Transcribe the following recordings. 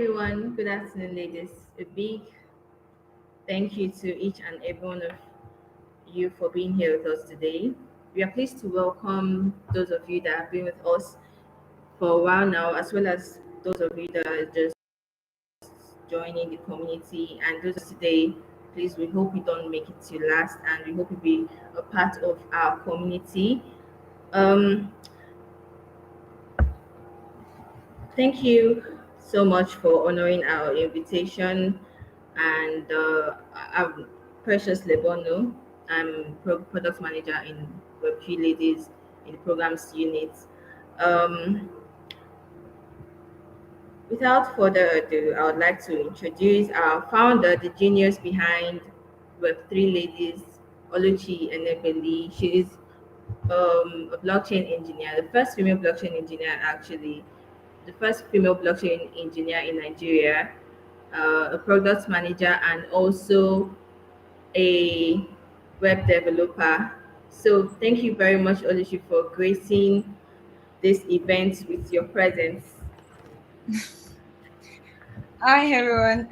everyone. Good afternoon, ladies. A big thank you to each and every one of you for being here with us today. We are pleased to welcome those of you that have been with us for a while now, as well as those of you that are just joining the community. And those today, please, we hope you don't make it to last, and we hope you be a part of our community. Um, Thank you so much for honoring our invitation. And I'm Precious Lebono. I'm product manager in Web3 Ladies in the programs unit. Um, Without further ado, I would like to introduce our founder, the genius behind Web3 Ladies, Oluchi Enebeli. She is a blockchain engineer, the first female blockchain engineer actually, the first female blockchain engineer in Nigeria, a product manager, and also a web developer. So thank you very much, Oluchi, for gracing this event with your presence. Hi everyone.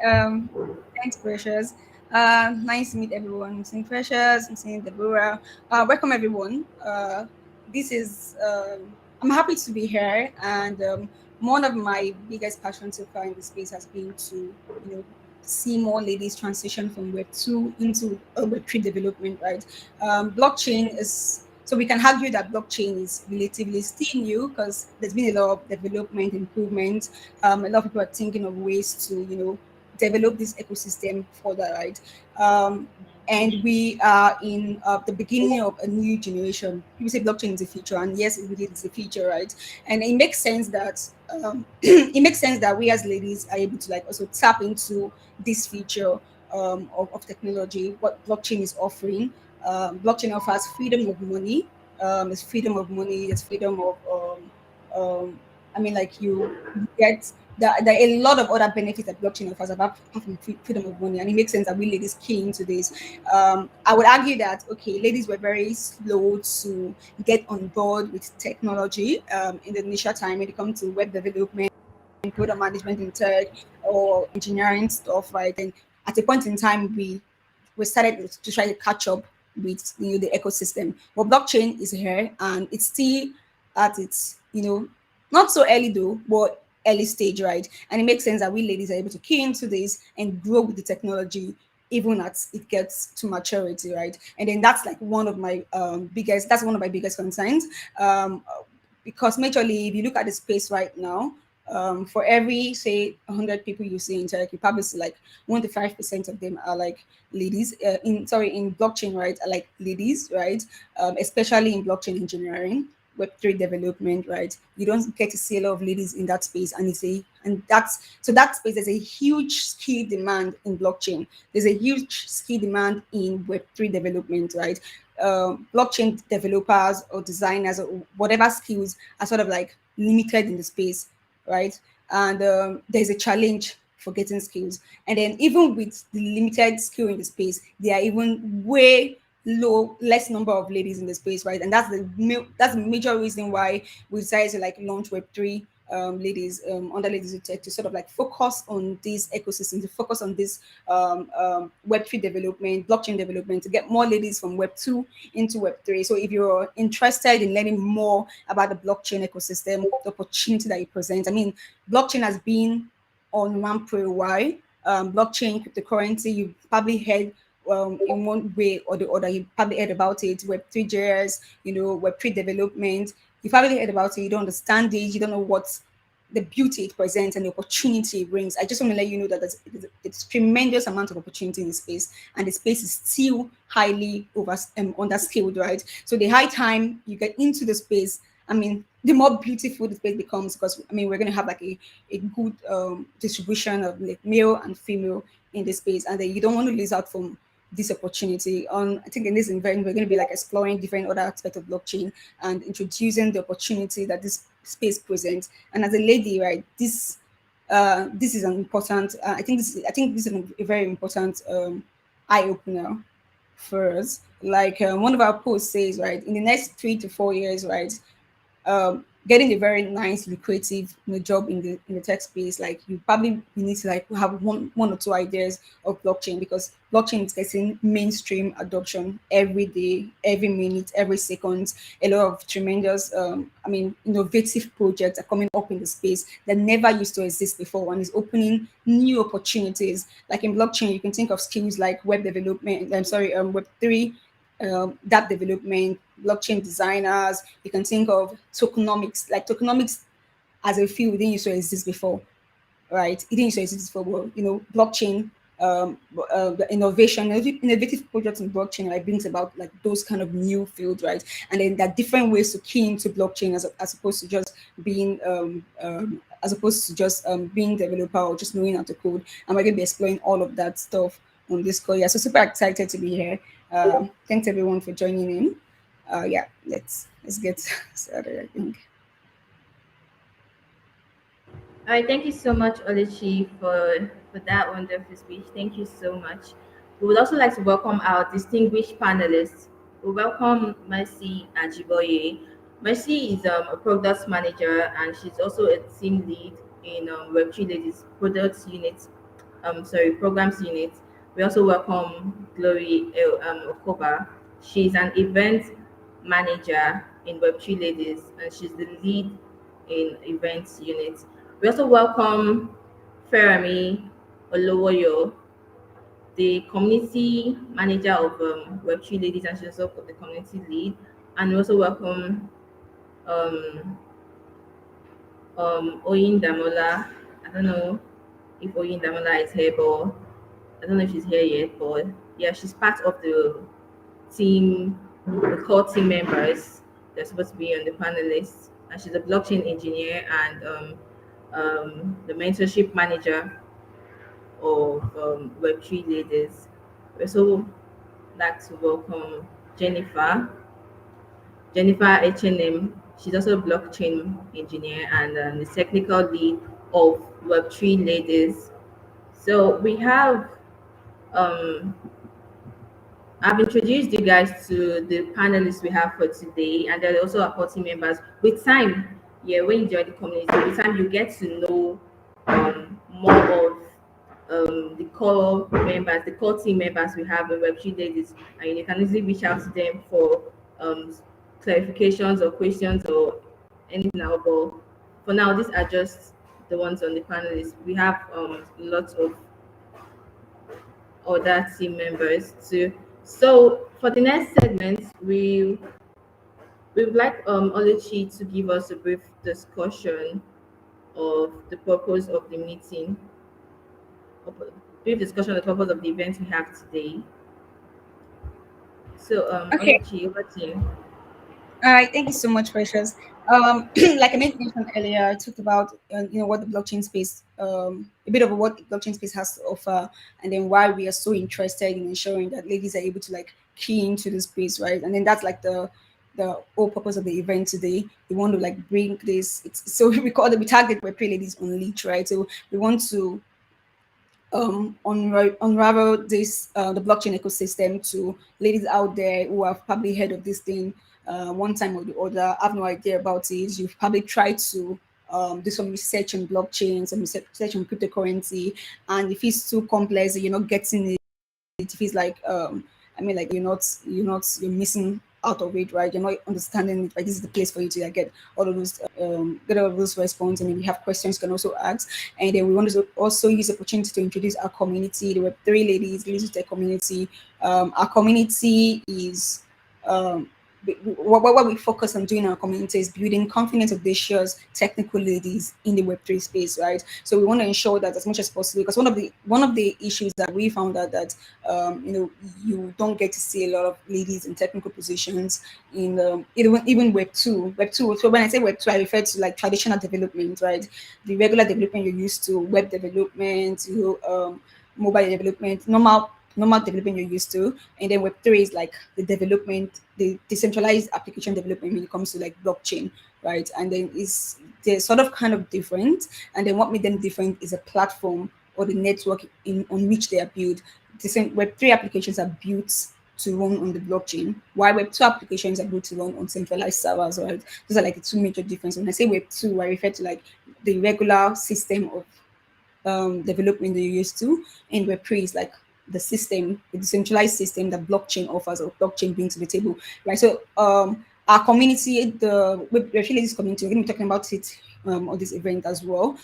Thanks, Precious. Nice to meet everyone. I'm seeing Precious. I'm seeing Deborah. Welcome everyone. This is. I'm happy to be here, and one of my biggest passions so far in the space has been to, see more ladies transition from Web 2 into Web 3 development. Right. Blockchain is. So we can argue that blockchain is relatively still new because there's been a lot of development, improvement. A lot of people are thinking of ways to develop this ecosystem further, right? And we are in the beginning of a new generation. People say blockchain is the future, and yes, it really is the future, right? And it makes sense that it makes sense that we as ladies are able to like also tap into this future of technology, what blockchain is offering. Blockchain offers freedom of money. It's freedom of money. It's freedom of I mean, like you get there are a lot of other benefits that blockchain offers about having freedom of money, and it makes sense that we ladies key into this. I would argue that okay, ladies were very slow to get on board with technology in the initial time when it comes to web development, product management in tech, or engineering stuff, right? And at a point in time, we started to try to catch up with the ecosystem. But blockchain is here and it's still at its not so early though, but early stage, right? And it makes sense that we ladies are able to key into this and grow with the technology even as it gets to maturity, right? And then that's like one of my biggest concerns. Because majorly if you look at the space right now, for every say 100 people you see in tech, you probably see like 1 to 5% of them are like ladies. In blockchain, right? Are like ladies, right? Especially in blockchain engineering, Web3 development, right? You don't get to see a lot of ladies in that space, and that space. There's a huge skill demand in blockchain. There's a huge skill demand in Web3 development, right? Blockchain developers or designers or whatever skills are sort of like limited in the space, right? And there's a challenge for getting skills. And then even with the limited skill in the space, there are even way less number of ladies in the space, right? And that's the major reason why we decided to like launch Web3 ladies under ladies with tech to sort of like focus on this ecosystem, to focus on this Web3 development, blockchain development, to get more ladies from Web 2 into Web 3. So if you're interested in learning more about the blockchain ecosystem, the opportunity that it presents, I mean, blockchain has been on ramp for a while. Blockchain, cryptocurrency, you probably heard in one way or the other. You probably heard about it, Web3 JS, Web3 development. You probably heard about it. You don't understand it. You don't know what the beauty it presents and the opportunity it brings. I just want to let you know that it's tremendous amount of opportunity in the space, and the space is still highly underskilled, right? So the high time you get into the space, I mean, the more beautiful the space becomes, because I mean we're going to have like a good distribution of like male and female in the space, and then you don't want to lose out from this opportunity. On I think in this event we're going to be like exploring different other aspects of blockchain and introducing the opportunity that this space presents. And as a lady, right, this is an important. I think this is a very important eye opener for us. Like one of our posts says, right, in the next 3 to 4 years, right, getting a very nice, lucrative, job in the tech space, like you probably need to like have one or two ideas of blockchain, because blockchain is getting mainstream adoption every day, every minute, every second. A lot of tremendous, innovative projects are coming up in the space that never used to exist before, and is opening new opportunities. Like in blockchain, you can think of skills like web development. I'm sorry, Web3, that development, blockchain designers. You can think of tokenomics. Like tokenomics as a field didn't used to exist before, right? It didn't used to exist before. Well, blockchain, the innovative projects in blockchain, like brings about like those kind of new fields, right? And then there are different ways to key into blockchain as opposed to just being being developer or just knowing how to code. And we're gonna be exploring all of that stuff on this call. Yeah, so super excited to be here. Thanks everyone for joining in. Yeah, let's get started, I think. All right, thank you so much, Olichi, for that wonderful speech. Thank you so much. We would also like to welcome our distinguished panelists. We welcome Mercy Ajiboye. Mercy is a product manager, and she's also a team lead in Web3 Ladies Products Unit, programs unit. We also welcome Glory Okoba. She's an event manager in Web3 Ladies, and she's the lead in events unit. We also welcome Ferami Olowoyo, the community manager of Web3 Ladies, and she's also the community lead. And we also welcome um, Oyin Damola. I don't know if Oyin Damola is here, but I don't know if she's here yet. But yeah, she's part of the team, the core team members. They're supposed to be on the panelists. And she's a blockchain engineer and the mentorship manager of Web3 Ladies. We also like to welcome Jennifer. Jennifer H&M. She's also a blockchain engineer and the technical lead of Web3 Ladies. So we have um, I've introduced you guys to the panelists we have for today, and there are also our party members. With time, yeah, when you join the community, with time you get to know more of the core members, the core team members we have in Web3 Ladies, and you can easily reach out to them for um, clarifications or questions or anything else. But for now, these are just the ones on the panelists. We have lots of other team members too. So for the next segment, we would like Oluchi to give us a brief discussion of the purpose of the meeting, brief discussion of the purpose of the event we have today. So Okay. Oluchi, over to you. All right, thank you so much, Precious. Like I mentioned earlier, I talked about what the blockchain space, a bit of what the blockchain space has to offer, and then why we are so interested in ensuring that ladies are able to like key into the space, right? And then that's like the whole purpose of the event today. We want to like bring this. It's so we call it we target Web3 ladies on leech, right? So we want to unravel this the blockchain ecosystem to ladies out there who have probably heard of this thing one time or the other, have no idea about it. You've probably tried to do some research on blockchain, some research on cryptocurrency, and if it's too complex, you're not getting it. It feels like like you're missing out of it, right? You're not understanding it. Like this is the place for you to like, get all of those response, and if you have questions you can also ask. And then we want to also use the opportunity to introduce our community, the Web3 ladies, ladies tech community. Our community is um what we focus on doing in our community is building confidence, audacious, technical ladies in the Web3 space, right? So we want to ensure that as much as possible, because one of the issues that we found out that you don't get to see a lot of ladies in technical positions in even Web2. Web2. So when I say Web2, I refer to like traditional development, right? The regular development you're used to, web development, mobile development, normal development you're used to, and then Web3 is like the development, the decentralized application development when it comes to like blockchain, right? And then is they're sort of kind of different, and then what made them different is a platform or the network in on which they are built. Web3 applications are built to run on the blockchain, while Web2 applications are able to run on centralized servers, right? Those are like the two major differences. When I say Web2, I refer to like the regular system of development that you used to, and Web3 is like the system, the decentralized system that blockchain offers or blockchain brings to the table, right? So our community, the Web3 Ladies community, we're going to be talking about it on this event as well.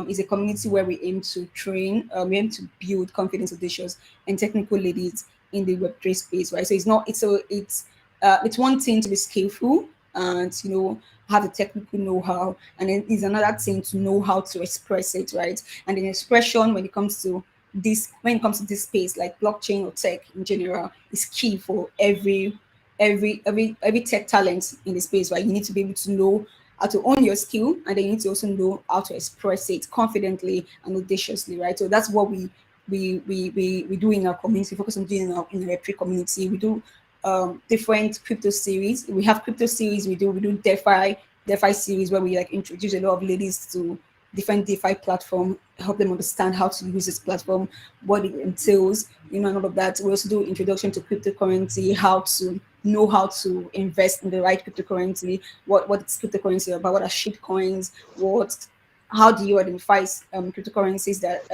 Is a community where we aim to train, we aim to build confidence audacious and technical ladies in the Web3 space, right? So it's not, it's one thing to be skillful and have the technical know-how, and then it's another thing to know how to express it, right? And the expression when it comes to this space, like blockchain or tech in general, is key for every tech talent in the space, right? You need to be able to know how to own your skill, and then you need to also know how to express it confidently and audaciously, right? So that's what we do in our community. Focus on doing in our Web3 community. We do different crypto series. We have crypto series. We do DeFi series where we like introduce a lot of ladies to different DeFi platform, help them understand how to use this platform, what it entails, and all of that. We also do introduction to cryptocurrency, how to know how to invest in the right cryptocurrency, what is cryptocurrency about, what are shit coins, how do you identify cryptocurrencies that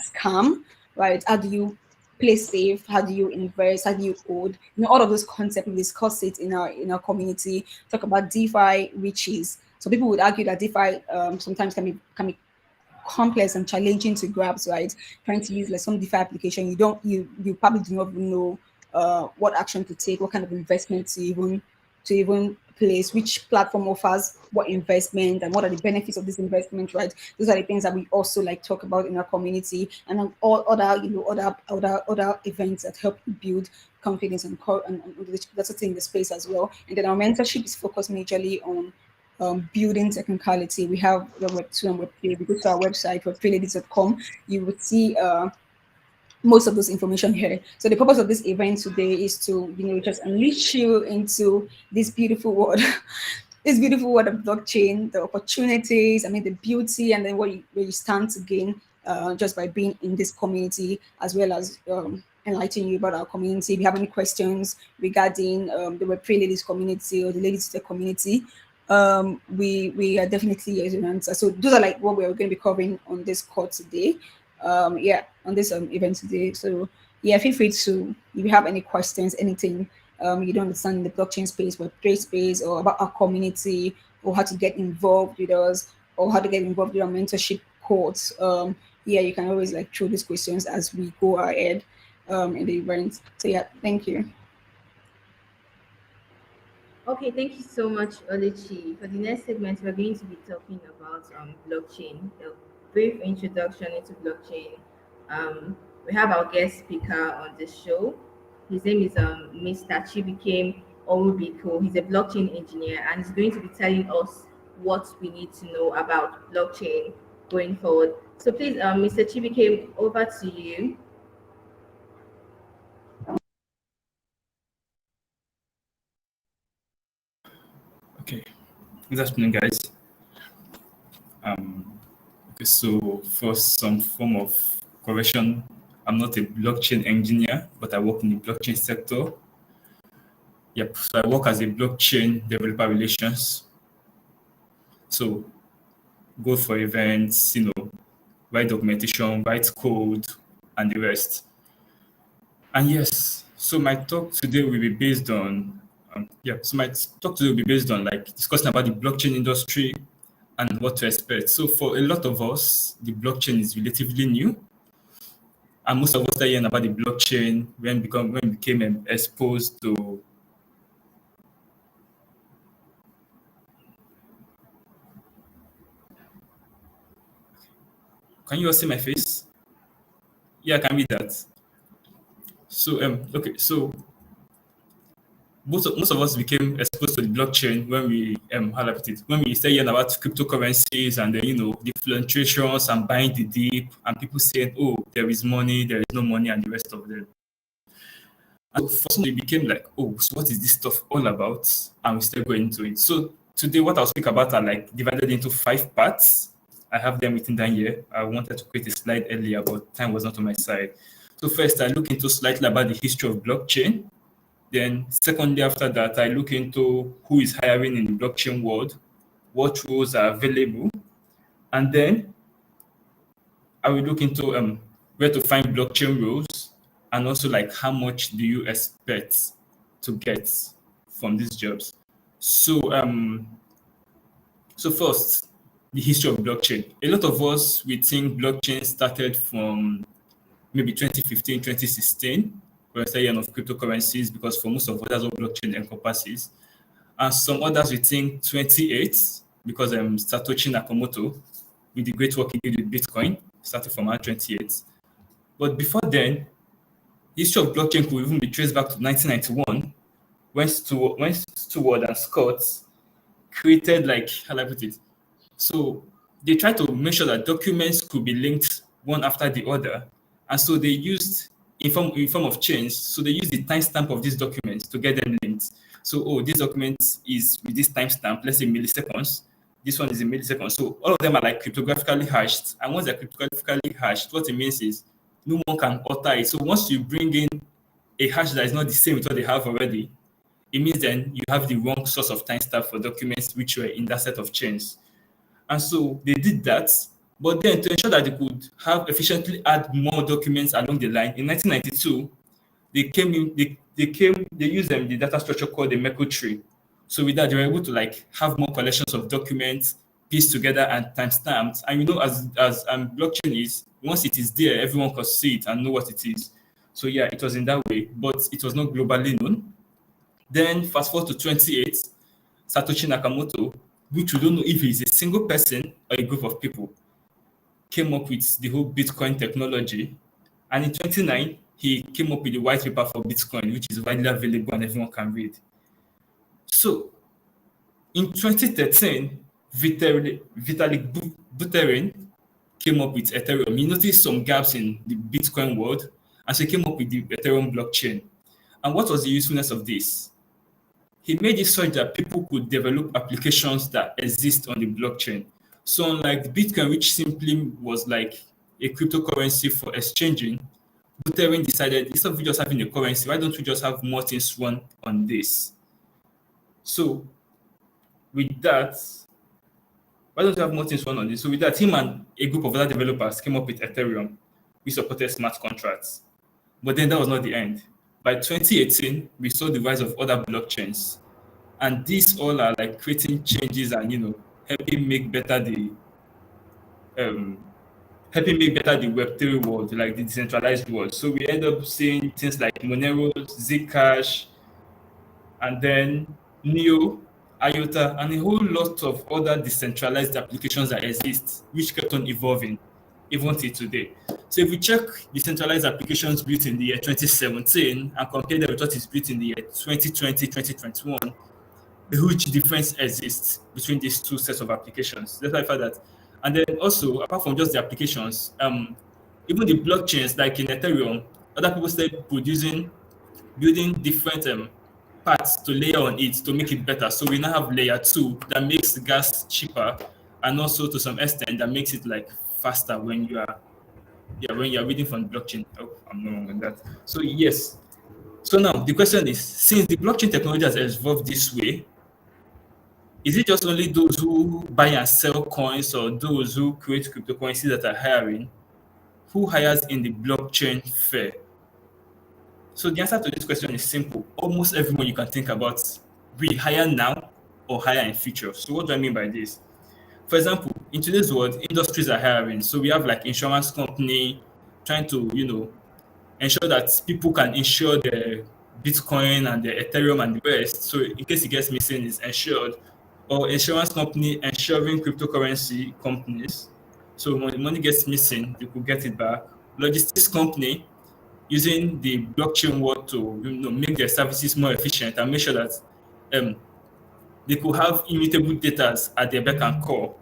scam, right? How do you play safe? How do you invest? How do you code? All of those concepts we discuss it in our community. Talk about DeFi, which is, so people would argue that DeFi sometimes can be complex and challenging to grasp, right? Trying to use like some DeFi application, you probably do not even know what action to take, what kind of investment to even place, which platform offers what investment, and what are the benefits of this investment, right? Those are the things that we also like talk about in our community, and then all other other events that help build confidence and that's a thing in the space as well. And then our mentorship is focused majorly on building technicality. We have the Web2 and Web3. If you go to our website, web3ladies.com, you would see most of this information here. So the purpose of this event today is to, just unleash you into this beautiful world, this beautiful world of blockchain, the opportunities, the beauty, and then where you stand to gain just by being in this community, as well as enlightening you about our community. If you have any questions regarding the Web3 ladies community or the ladies tech community, we are definitely here to answer. So those are like what we're going to be covering on this call today. On this event today. So yeah, feel free to, if you have any questions, anything you don't understand in the blockchain space, Web3 space, or about our community, or how to get involved with us, or how to get involved with our mentorship course. Yeah, you can always like throw these questions as we go ahead in the event. So yeah, thank you. Okay, thank you so much, Olichi. For the next segment, we're going to be talking about blockchain, a brief introduction into blockchain. We have our guest speaker on the show. His name is Mr. Chibike Owubiko. He's a blockchain engineer, and he's going to be telling us what we need to know about blockchain going forward. So please, Mr. Chibike, over to you. Okay, good afternoon, guys. Okay, so for some form of correction, I'm not a blockchain engineer, but I work in the blockchain sector. Yep, so I work as a blockchain developer relations. So go for events, write documentation, write code, and the rest. And yes, so my talk today will be based on, my talk today will be based on like discussing about the blockchain industry and what to expect. So for a lot of us, the blockchain is relatively new, and most of us are hearing about the blockchain when we became exposed to. Can you all see my face? Yeah, I can read that. So okay, so most of us became exposed to the blockchain when we how do I put it, when we started hearing about cryptocurrencies, and then the fluctuations and buying the dip, and people saying, oh, there is money, there is no money, and the rest of them. And so first we became like, oh, so what is this stuff all about? And we started going into it. So today what I'll speak about are like divided into 5 parts. I have them written down here. I wanted to create a slide earlier, but time was not on my side. So first I look into slightly about the history of blockchain. Then secondly, after that, I look into who is hiring in the blockchain world, what roles are available, and then I will look into where to find blockchain roles, and also like how much do you expect to get from these jobs. So so first, the history of blockchain. A lot of us we think blockchain started from maybe 2015, 2016, when I say of cryptocurrencies, because for most of us that's what blockchain encompasses. And some others we think 28 because Satoshi Nakamoto with the great work he did with Bitcoin started from around 28. But before then, the history of blockchain could even be traced back to 1991 when Stewart and Scott created, like, how do I put it? So they tried to make sure that documents could be linked one after the other. And so they used in form of chains. So they used the timestamp of these documents to get them linked. So, oh, this document is with this timestamp, let's say milliseconds. This one is in milliseconds. So all of them are like cryptographically hashed. And once they're cryptographically hashed, what it means is no one can alter it. So once you bring in a hash that is not the same with what they have already, it means then you have the wrong source of timestamp for documents which were in that set of chains. And so they did that. But then to ensure that they could have efficiently add more documents along the line, in 1992, they used the data structure called the Merkle tree. So with that, they were able to like have more collections of documents pieced together and timestamped. And as blockchain is, once it is there, everyone can see it and know what it is. So yeah, it was in that way, but it was not globally known. Then fast forward to 28, Satoshi Nakamoto, which we don't know if he's a single person or a group of people, came up with the whole Bitcoin technology. And in 29, he came up with the white paper for Bitcoin, which is widely available and everyone can read. So in 2013, Vitalik Buterin came up with Ethereum. He noticed some gaps in the Bitcoin world, and so he came up with the Ethereum blockchain. And what was the usefulness of this? He made it such that people could develop applications that exist on the blockchain. So unlike Bitcoin, which simply was like a cryptocurrency for exchanging, Buterin decided instead of just having a currency, why don't we just have more things run on this? So with that, why don't we have more things run on this? So with that, him and a group of other developers came up with Ethereum. We supported smart contracts. But then that was not the end. By 2018, we saw the rise of other blockchains. And these all are like creating changes and helping make better the um, Web3 world, like the decentralized world. So we end up seeing things like Monero, Zcash, and then Neo, IOTA, and a whole lot of other decentralized applications that exist, which kept on evolving even till today. So if we check decentralized applications built in the year 2017 and compare them with what is built in the year 2020, 2021, a huge difference exists between these two sets of applications. That's why I found that. And then also, apart from just the applications, even the blockchains, like in Ethereum, other people started building different parts to layer on it to make it better. So we now have layer 2 that makes the gas cheaper, and also to some extent that makes it like faster when you are reading from the blockchain. Oh, I'm no wrong on that. So yes. So now the question is, since the blockchain technology has evolved this way, is it just only those who buy and sell coins or those who create cryptocurrencies that are hiring? Who hires in the blockchain fair? So the answer to this question is simple. Almost everyone you can think about will hire now or hire in future. So what do I mean by this? For example, in today's world, industries are hiring. So we have like insurance company trying to, ensure that people can insure their Bitcoin and their Ethereum and the rest. So in case it gets missing, it's insured. Or insurance company insuring cryptocurrency companies. So when the money gets missing, they could get it back. Logistics company using the blockchain world to make their services more efficient and make sure that they could have immutable data at their beck and call.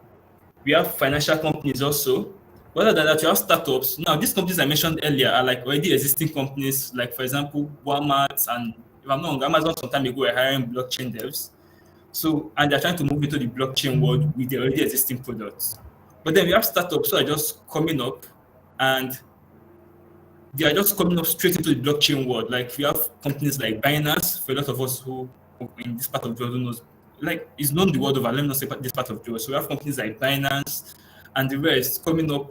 We have financial companies also. Other than that, you have startups. Now, these companies I mentioned earlier are like already existing companies, like for example, Walmart and if I'm not wrong, Amazon some time ago were hiring blockchain devs. So and they're trying to move into the blockchain world with their already existing products. But then we have startups who are just coming up and they are just coming up straight into the blockchain world. Like we have companies like Binance, for a lot of us who in this part of the world who knows, like it's known the world over. Let me not say this part of the world. So we have companies like Binance and the rest coming up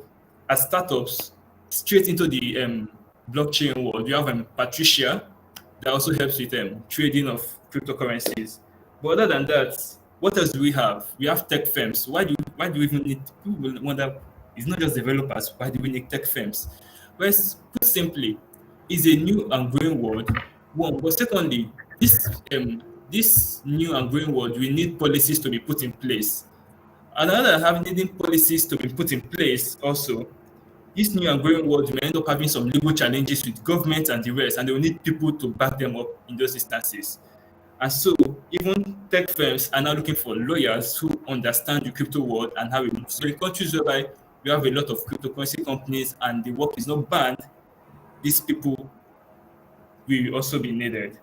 as startups straight into the blockchain world. You have Patricia that also helps with trading of cryptocurrencies. But other than that, what else do we have? We have tech firms. Why do we even need? People will wonder. It's not just developers. Why do we need tech firms? Well, put simply, it's a new and growing world. One, but secondly, this new and growing world, we need policies to be put in place. Another having needing policies to be put in place also, this new and growing world may end up having some legal challenges with government and the rest, and they will need people to back them up in those instances. And so, even tech firms are now looking for lawyers who understand the crypto world and how it moves. So, in countries whereby we have a lot of cryptocurrency companies and the work is not banned, these people will also be needed.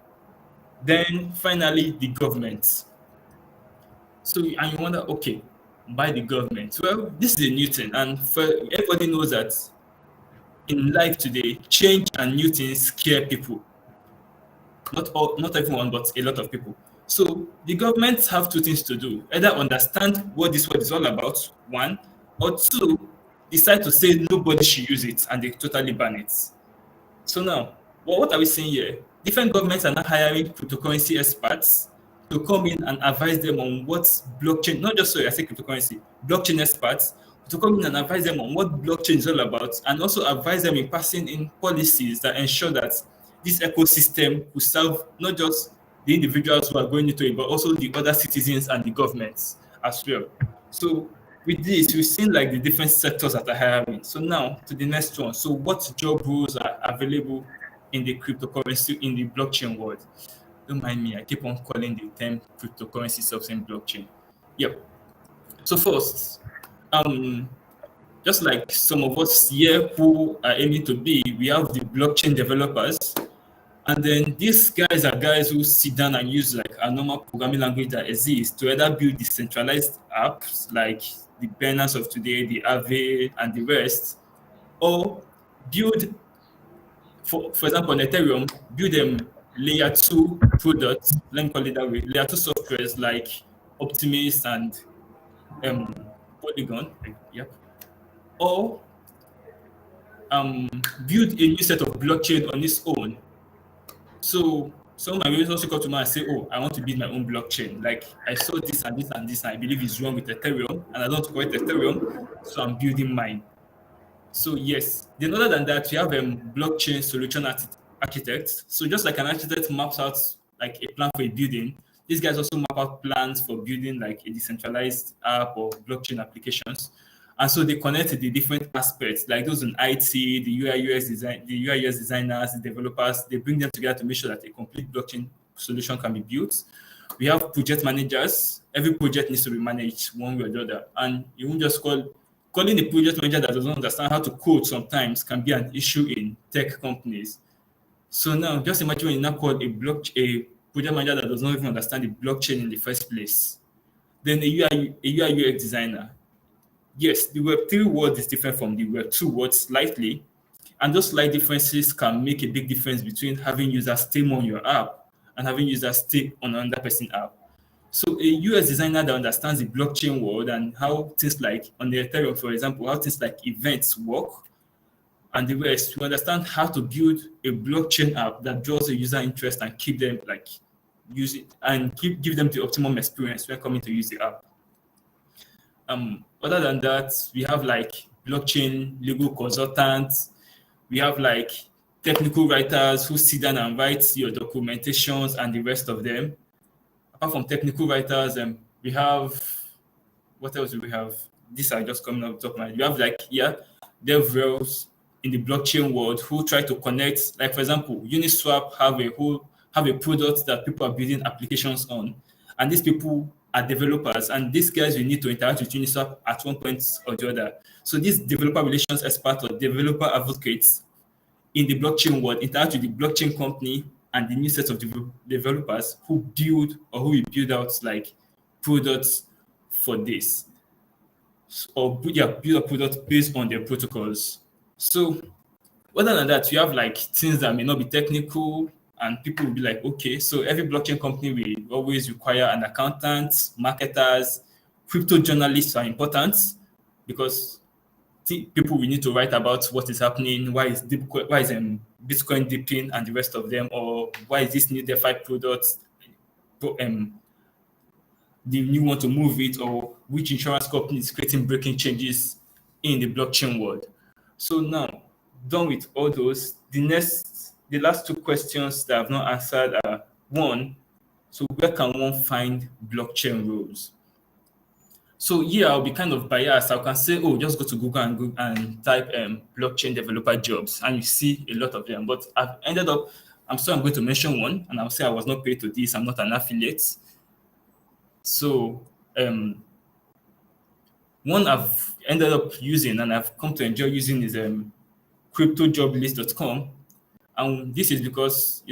Then, finally, the government. So, and you wonder, okay, by the government. Well, this is a new thing, and for everybody knows that in life today, change and new things scare people. Not everyone, but a lot of people. So the governments have two things to do: either understand what this word is all about, one, or two, decide to say nobody should use it and they totally ban it. So now, what are we saying here? Different governments are now hiring cryptocurrency experts to come in and advise them on what blockchain, not just so I say cryptocurrency, blockchain experts to come in and advise them on what blockchain is all about, and also advise them in passing in policies that ensure that this ecosystem will serve not just the individuals who are going into it, but also the other citizens and the governments as well. So with this, we've seen like the different sectors that are hiring. So now to the next one. So what job roles are available in the cryptocurrency, in the blockchain world? Don't mind me, I keep on calling the term cryptocurrency self-same blockchain. Yep. So first, just like some of us here who are aiming to be, we have the blockchain developers. And then these guys are guys who sit down and use like a normal programming language that exists to either build decentralized apps like the Binance of today, the Aave, and the rest, or build, for example, on Ethereum, build them layer two products, let me call it that way, layer two softwares like Optimus and um, Polygon, yep, or build a new set of blockchain on its own. So some of my viewers also come to me and say, "Oh, I want to build my own blockchain. Like I saw this and this and this, and I believe it's wrong with Ethereum, and I don't call it Ethereum, so I'm building mine." So yes, then other than that, we have blockchain solution architects. So just like an architect maps out like a plan for a building, these guys also map out plans for building like a decentralized app or blockchain applications. And so they connect the different aspects, like those in IT, the UI UX design, the UI UX designers, the developers. They bring them together to make sure that a complete blockchain solution can be built. We have project managers. Every project needs to be managed one way or the other, and you won't just calling the project manager that doesn't understand how to code sometimes can be an issue in tech companies. So now, just imagine when you now call a project manager that does not even understand the blockchain in the first place. Then a UI UX designer. Yes, the Web3 world is different from the Web2 world slightly, and those slight differences can make a big difference between having users stay on your app and having users stay on another person's app. So a UX designer that understands the blockchain world and how things like on the Ethereum, for example, how things like events work and the rest, to understand how to build a blockchain app that draws a user interest and keep them like use it and give them the optimum experience when coming to use the app. Other than that, we have like blockchain legal consultants. We have like technical writers who sit down and write your documentations and the rest of them. Apart from technical writers, we have, what else do we have? These are just coming up top of my head. You have like, yeah, DevRels in the blockchain world who try to connect, like for example, Uniswap have a product that people are building applications on. And these people are developers, and these guys will need to interact with Uniswap at one point or the other. So these developer relations experts or developer advocates in the blockchain world interact with the blockchain company and the new set of developers who build or who will build out like products for this, or build a product based on their protocols. So Other than that, you have like things that may not be technical, and people will be like, okay, so every blockchain company will always require an accountant, marketers, crypto journalists are important because people will need to write about what is happening, why is Bitcoin dipping, and the rest of them, or why is this new DeFi product do you want to move it, or which insurance company is creating breaking changes in the blockchain world. So now, done with all those, the last two questions that I've not answered are one, so where can one find blockchain roles? So yeah, I'll be kind of biased. I can say, oh, just go to Google and type blockchain developer jobs, and you see a lot of them. But I'm sorry, I'm going to mention one, and I'll say I was not paid to this. I'm not an affiliate. So one I've ended up using and I've come to enjoy using is cryptojoblist.com. And this is because,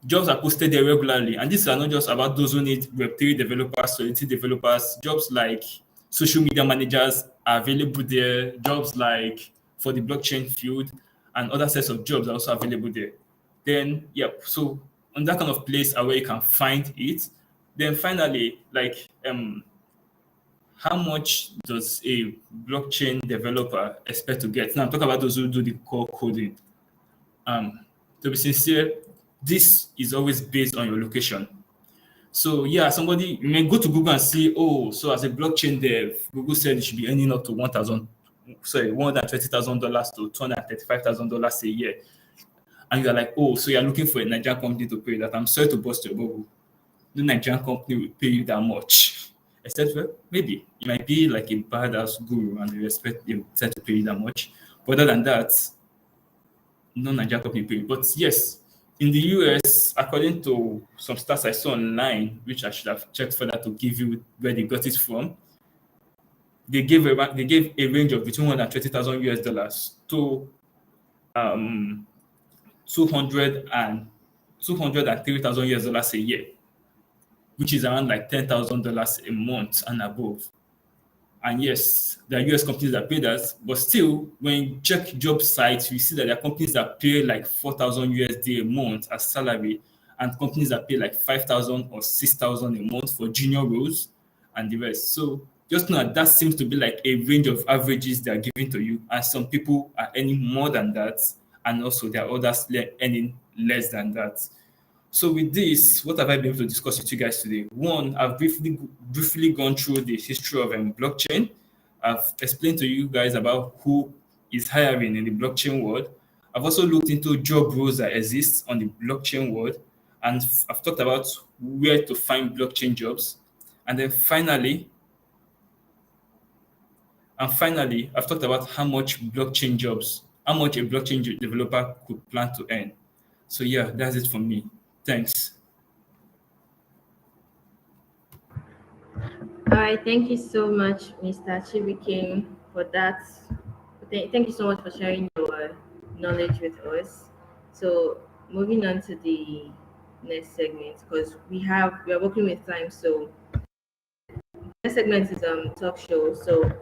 jobs are posted there regularly. And these are not just about those who need Web3 developers, Solidity developers. Jobs like social media managers are available there. Jobs like for the blockchain field and other sets of jobs are also available there. Then, yeah, so on that kind of place are where you can find it. Then finally, like, how much does a blockchain developer expect to get? Now I'm talking about those who do the core coding. To be sincere, this is always based on your location. So yeah, somebody you may go to Google and see, oh, so as a blockchain dev, Google said it should be earning up to $120,000 to $235,000 a year. And you're like, oh, so you're looking for a Nigerian company to pay that. I'm sorry to bust your bubble. No Nigerian company will pay you that much. Except for maybe it might be like a badass guru and they expect they decide to pay you that much. But other than that, no Nigerian company pay. But yes, in the US, according to some stats I saw online, which I should have checked further to give you where they got it from, they gave a range of between 120,000 US dollars to 200 and 203,000 US dollars a year, which is around like $10,000 a month and above. And yes, there are US companies that pay that, but still, when you check job sites, you see that there are companies that pay like 4,000 USD a month as salary, and companies that pay like 5,000 or 6,000 a month for junior roles and the rest. So just know that seems to be like a range of averages they are giving to you, and some people are earning more than that, and also there are others earning less than that. So with this, what have I been able to discuss with you guys today? One, I've briefly gone through the history of blockchain. I've explained to you guys about who is hiring in the blockchain world. I've also looked into job roles that exist on the blockchain world, and I've talked about where to find blockchain jobs. And then finally, I've talked about how much a blockchain developer could plan to earn. So yeah, that's it for me. Thanks. All right, thank you so much, Mr. Chibiking, for that. Thank you so much for sharing your knowledge with us. So, moving on to the next segment, because we are working with time. So, next segment is talk show. So,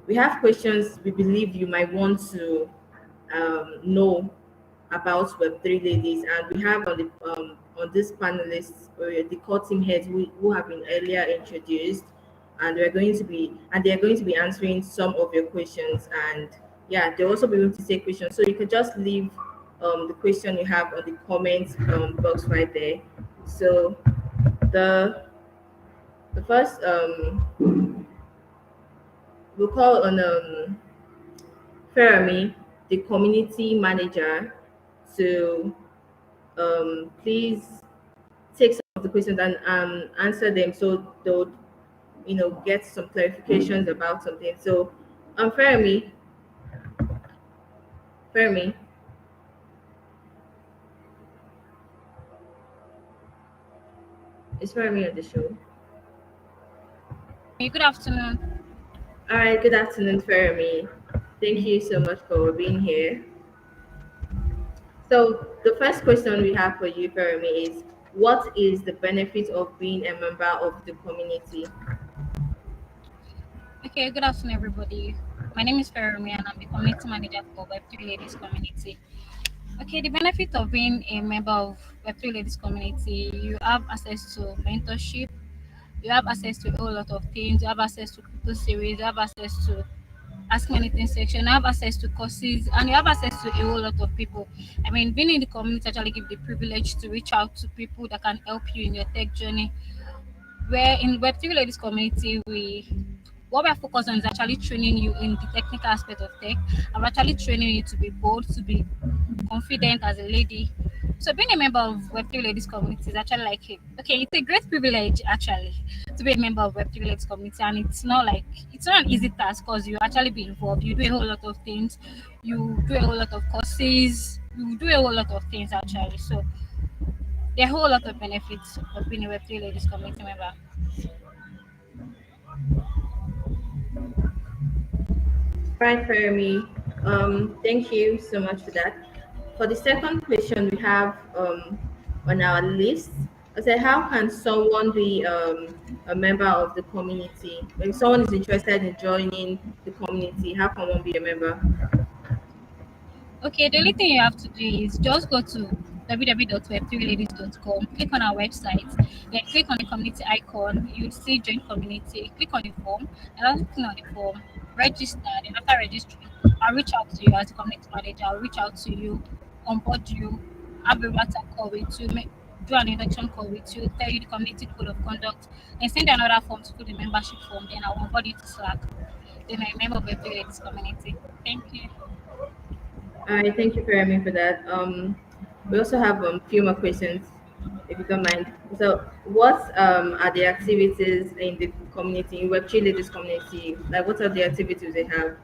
we have questions we believe you might want to know about Web3 ladies, and we have on this panelists the core team heads who have been earlier introduced, and they're going to be answering some of your questions, and yeah, they'll also be able to take questions. So you can just leave the question you have on the comments box right there. So the first we'll call on Fermi, the community manager, to please take some of the questions and answer them so they'll get some clarifications about something. So Fermi, is Fermi on the show? Hey, good afternoon. All right, good afternoon, Fermi. Thank you so much for being here. So the first question we have for you, Fermi, is what is the benefit of being a member of the community? Okay, good afternoon, everybody. My name is Fermi, and I'm the community manager for Web3 Ladies Community. Okay, the benefit of being a member of Web3 Ladies Community, you have access to mentorship, you have access to a whole lot of things, you have access to crypto series, you have access to Ask Me Anything section, you have access to courses, and you have access to a whole lot of people. I mean, being in the community actually gives the privilege to reach out to people that can help you in your tech journey. Where in Web3 Ladies Community, what we're focused on is actually training you in the technical aspect of tech. I'm actually training you to be bold, to be confident as a lady. So being a member of Web3 Ladies Community is actually like okay, it's a great privilege actually to be a member of Web3 Ladies Community, and it's not an easy task because you actually be involved. You do a whole lot of things, you do a whole lot of courses, you do a whole lot of things actually. So there are a whole lot of benefits of being a Web3 Ladies Community member. Right, Fermi. Thank you so much for that. For the second question we have on our list, I said, how can someone be a member of the community? If someone is interested in joining the community, how can one be a member? Okay, the only thing you have to do is just go to www.web3ladies.com, click on our website, then click on the community icon. You see join community, click on the form, and after clicking on the form, register. Then after registering, I'll reach out to you as a community manager. I'll reach out to you, onboard you, have a WhatsApp call with you, do an induction call with you, tell you the community code of conduct, and send you another form to fill the membership form. Then I'll onboard you to Slack. Then I'm a member of Web3 Ladies community. Thank you. All right, thank you, Fermi, for that. We also have a few more questions, if you don't mind. So, what are the activities in the community, in Web3 Ladies community? Like, what are the activities they have?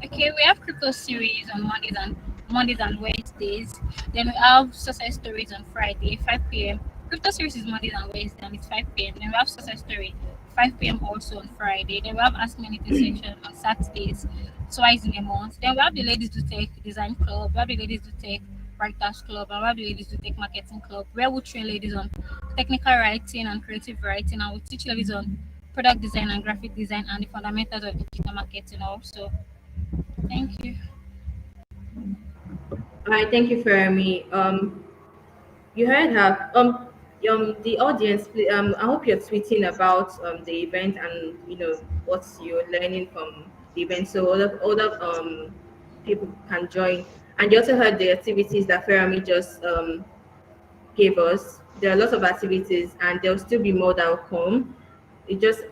Okay, we have crypto series on Mondays and Wednesdays. Then we have success stories on Friday, 5 p.m. Crypto series is Mondays and Wednesdays, and it's 5 p.m. Then we have success story, 5 p.m. also on Friday. Then we have Ask Me Anything section on Saturdays, twice in a month. Then we have the Ladies to Tech Design Club, we have the Ladies to Tech Writers Club, and we have the Ladies to Tech Marketing Club, where we train ladies on technical writing and creative writing, and we teach ladies on product design and graphic design and the fundamentals of digital marketing also. Thank you. All right, thank you, Fermi. You heard her. The audience. I hope you're tweeting about the event and what you're learning from the event, so other people can join. And you also heard the activities that Fermi just gave us. There are lots of activities, and there'll still be more that will come. You just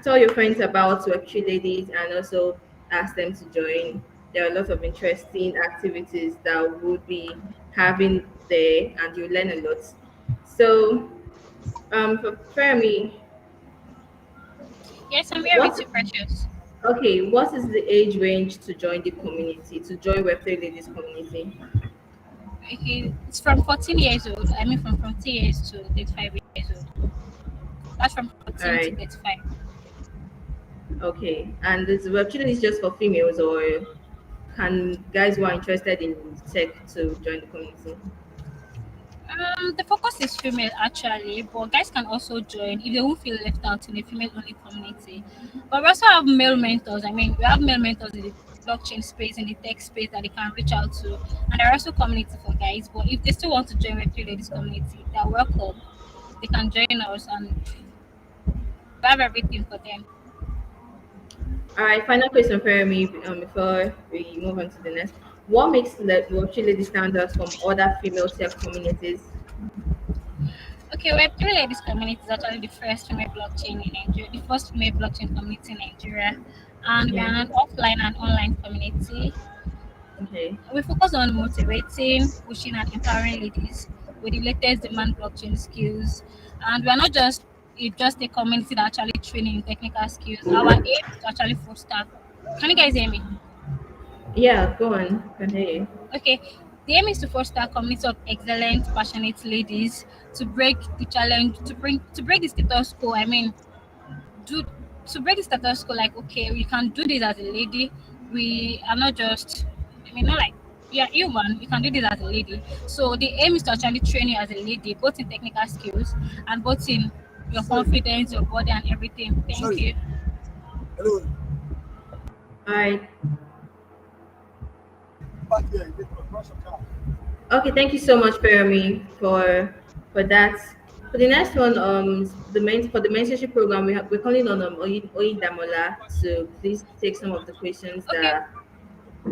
tell your friends about Web3 Ladies and also ask them to join. There are lots of interesting activities that we'll be having there, and you learn a lot. So, for Fermi, Yes, I'm here with what you, Precious. what is the age range to join the community, to join Web3 Ladies community? Okay, it's from 14 years old. I mean, from 14 years to 35 years old. That's from All 14 to right, 35. okay. And this Web3 Ladies just for females, or can guys who are interested in tech to join the community? The focus is female actually, but guys can also join if they won't feel left out in a female only community. But we also have male mentors. I mean, we have male mentors in the blockchain space, in the tech space that they can reach out to. And there are also community for guys. But if they still want to join Web3 Ladies community, they're welcome. They can join us and we have everything for them. All right, final question for me before we move on to the next. What makes Watch Lady stand out from other female tech communities? Okay, Web3 Ladies community is actually the first female blockchain in Nigeria, the first female blockchain community in Nigeria. And we are Okay, an offline and online community. okay. We focus on motivating, pushing, and empowering ladies with the latest demand blockchain skills. And we are not just a community that actually training in technical skills. Our aim is to actually foster. Can you guys hear me? Yeah, go on. Can hear you. Okay. The aim is to foster a community of excellent, passionate ladies to break the challenge, to break the status quo. I mean, do to break the status quo, like okay, we can do this as a lady. We are not just, I mean, not like we are human, we can do this as a lady. So the aim is to actually train you as a lady, both in technical skills and both in your Sorry, confidence, your body and everything. Thank sorry. you. Hello. All right. Back here. They crush your car. Okay, thank you so much, Fermi, for that. For the next one, for the mentorship program, we're calling on Oyin Damola to please take some of the questions Okay, that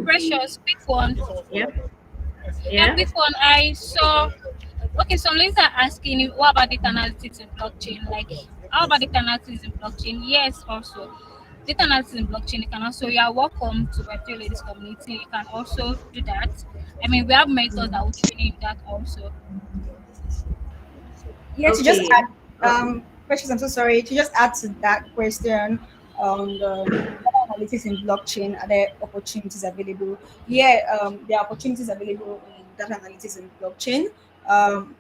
Precious, quick one. yeah Yeah, yeah. quick one. I saw. Okay, some ladies are asking, what about data analytics in blockchain? Like, how about data analytics in blockchain? Yes, also. Data analytics in blockchain, you can also, you are welcome to Web3 Ladies community. You can also do that. I mean, we have mentors that will train you in that also. Yeah, to just Okay. add, Precious, I'm so sorry, to just add to that question on the data analytics in blockchain, are there opportunities available? Yeah, there are opportunities available in data analytics in blockchain.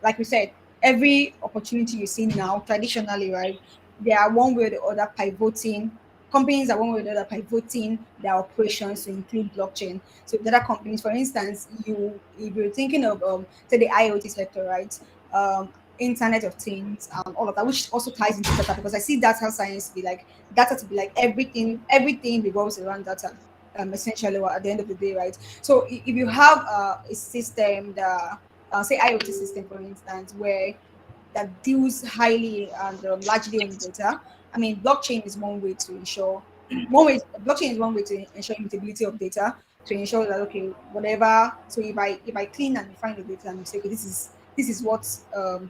Like we said, every opportunity you see now, traditionally, right, they are one way or the other pivoting. Companies are one way or the other pivoting their operations to include blockchain. So data companies, for instance, if you're thinking of say the IoT sector, right? Internet of Things and all of that, which also ties into data because I see data science be like data to be like everything revolves around data. Essentially, at the end of the day, right? So if you have a system that, say, IoT system, for instance, where that deals highly and largely on data. I mean, blockchain is one way to ensure blockchain is one way to ensure immutability of data to ensure that okay, whatever. So if I clean and find the data and you say okay, this is what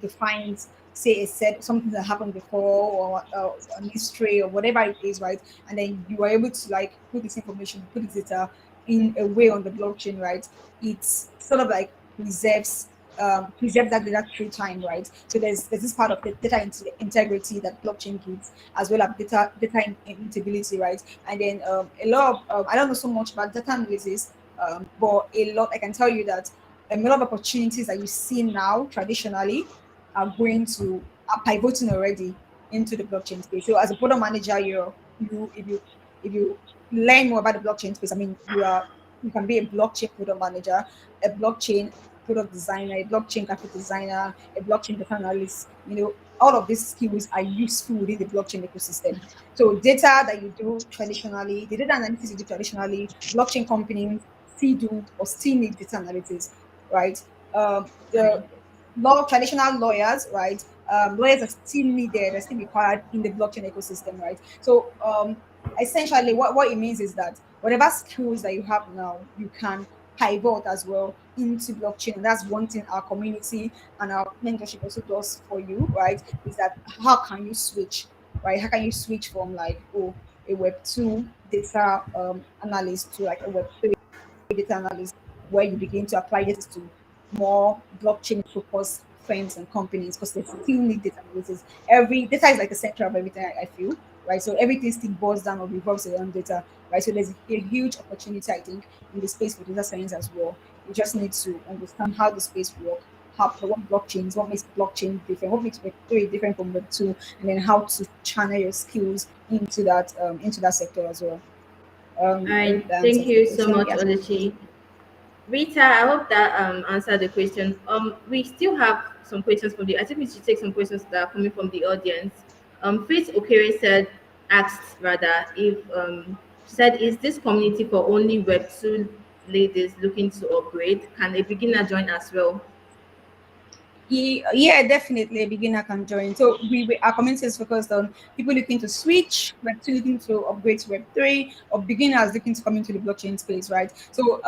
defines say a said something that happened before or an history or whatever it is, right? And then you are able to like put this information, put this data in a way on the blockchain, right? It's sort of like preserve that data through time, right? So there's this part of the data integrity that blockchain gives, as well as data immutability, right? And then a lot of I don't know so much about data analysis, but a lot I can tell you that a lot of opportunities that you see now traditionally are going to are pivoting already into the blockchain space. So as a product manager, you if you learn more about the blockchain space, I mean you can be a blockchain product manager, a blockchain product designer, a blockchain graphic designer, a blockchain data analyst. All of these skills are useful within the blockchain ecosystem. So data that you do traditionally, the data analytics you do traditionally, blockchain companies still do or still need data analytics, right? The traditional lawyers, right? Lawyers are still needed, are still required in the blockchain ecosystem, right? So essentially what it means is that whatever skills that you have now, you can pivot as well into blockchain. And that's one thing our community and our mentorship also does for you, right? Is that how can you switch, right? How can you switch from like, a Web2 data analyst to like a Web3 data analyst, where you begin to apply this to more blockchain focused firms and companies because they still need data analysis. Every data is like the center of everything, I feel, right? So everything still boils down or revolves around data, right? So there's a huge opportunity, I think, in the space for data science as well. You just need to understand how the space work, what blockchains, what makes blockchain different, what makes Web3 different from Web2, and then how to channel your skills into that sector as well. All I right. hope that Thank answers the you so question. much, Yes. Oluchi. Rita, I hope that answered the question. We still have some questions from the. I think we should take some questions that are coming from the audience. Faith Okere asked rather if she said, "Is this community for only Web2 ladies looking to upgrade? Can a beginner join as well?" Yeah, definitely a beginner can join. So our community is focused on people looking to switch, Web2 looking to upgrade to Web3, or beginners looking to come into the blockchain space, right? So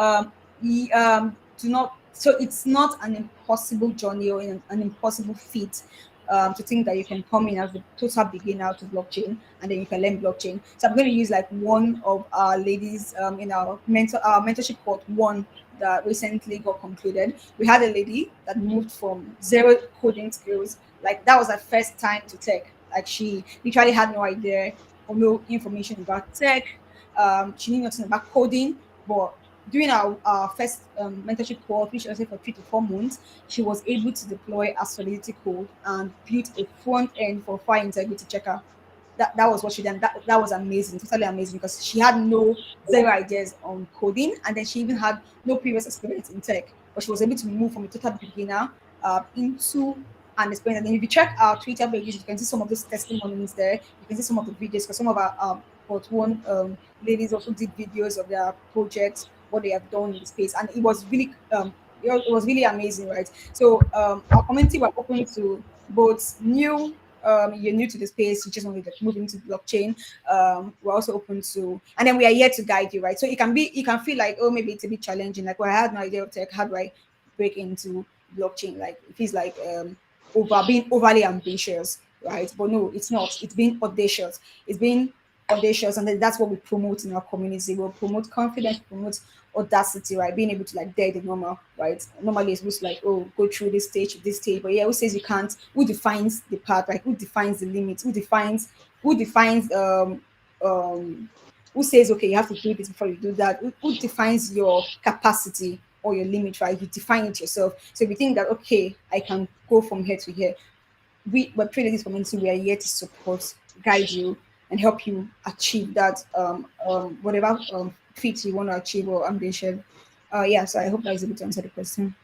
do not so it's not an impossible journey or an impossible feat to think that you can come in as a total beginner to blockchain and then you can learn blockchain. So I'm going to use like one of our ladies in our mentorship court one that recently got concluded. We had a lady that moved from zero coding skills, like that was her first time to tech. Like she literally had no idea or no information about tech. She knew nothing about coding, but during our first mentorship course, which was for 3 to 4 months, she was able to deploy a Solidity code and build a front end for fire integrity checker. That was what she done. That was amazing, totally amazing, because she had no zero ideas on coding, and then she even had no previous experience in tech, but she was able to move from a total beginner into an experience. And then if you check our Twitter pages, you can see some of those testimonies there. You can see some of the videos because some of our but one ladies also did videos of their projects, what they have done in the space, and it was really it was really amazing, right? So our community were open to both new you're new to the space, you just want to move into blockchain. We're also open to, and then we are here to guide you, right? So it can feel like, oh, maybe it's a bit challenging. Like, well, I had no idea of tech. How do I break into blockchain? Like, it feels like over being overly ambitious, right? But no, it's not. It's being audacious. It's being audacious, and then that's what we promote in our community. We'll promote confidence, promote audacity, right? Being able to like dare the normal, right? Normally it's supposed to like, oh, go through this stage, but yeah, who says you can't? Who defines the path, right? Who defines the limits? Who defines who says, okay, you have to do this before you do that? Who defines your capacity or your limit, right? You define it yourself. So if you think that, okay, I can go from here to here, we're creating this community. We are here to support, guide you, and help you achieve that whatever feat you want to achieve or ambition. Yeah, so I hope that was able to answer the question.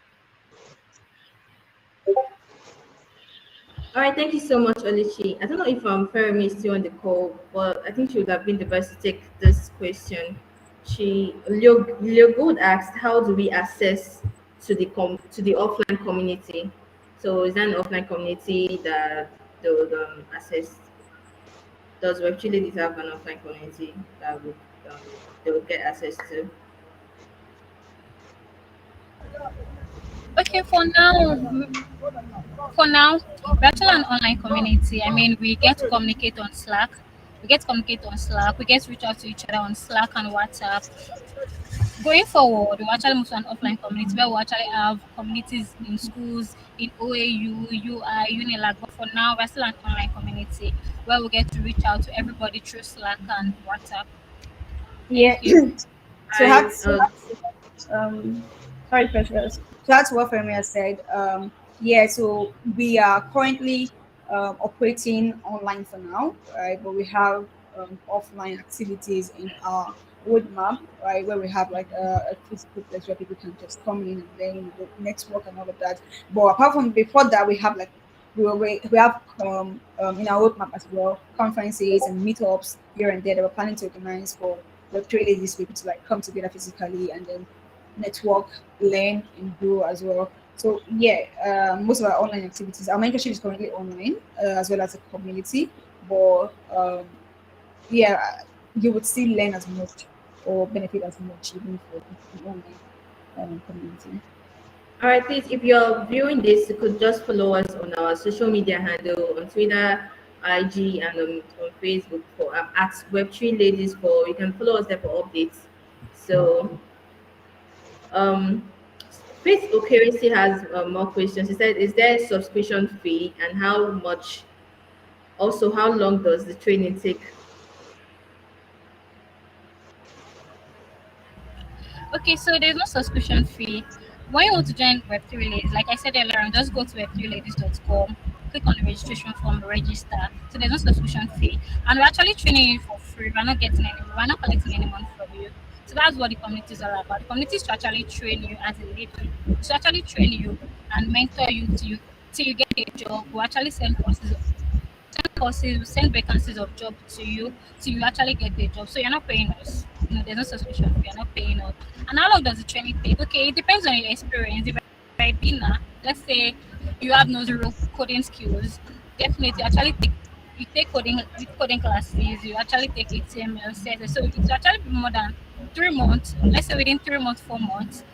All right, thank you so much, Olichi. I don't know if Fermi is still on the call, but I think she would have been the best to take this question. Leo Good asked, "How do we access to the offline community?" So is that an offline community that they would access? Does Web3 Ladies have an offline community that would um, they would get access to? Okay, for now, we're actually an online community. I mean, we get to communicate on Slack. We get to communicate on Slack. We get to reach out to each other on Slack and WhatsApp. Going forward, we'll actually move to an offline community where we actually have communities in schools, in OAU, UI, Unilag. But for now, we're still an online community where we get to reach out to everybody through Slack and WhatsApp. Yeah. Thank you. So I sorry, Precious. So that's what Femia said. Yeah, so we are currently operating online for now, right? But we have offline activities in our roadmap, right? Where we have like a physical place where people can just come in and then the network and all of that. But apart from before that, we have like we have in our roadmap as well conferences and meetups here and there that we're planning to organize for the three ladies people to like come together physically and then network, learn, and grow as well. So yeah, most of our online activities, our mentorship is currently online as well as a community. But yeah, you would still learn as much or benefit as much even for the online community. All right, please, if you're viewing this, you could just follow us on our social media handle on Twitter, IG, and on Facebook for at Web3 Ladies. For you can follow us there for updates. So, um, Faith Currency has more questions. He said, "Is there a subscription fee, and how much? Also, how long does the training take?" Okay, so there's no subscription fee. When you want to join Web3 Ladies, like I said earlier, just go to web3ladies.com, click on the registration form, register. So there's no subscription fee. And we're actually training you for free. We're not collecting any money from you. So that's what the community is all about. The community is to actually train you as a lady, to actually train you and mentor you till you get a job. We actually send vacancies of job to you till you actually get the job. So you're not paying us. There's no subscription fee. You're not paying us. And how long does the training take? Okay, it depends on your experience. If you're a beginner, let's say you have no zero coding skills, definitely actually take coding classes. You actually take HTML, CSS. So it's actually more than 3 months. Let's say within 3 months, 4 months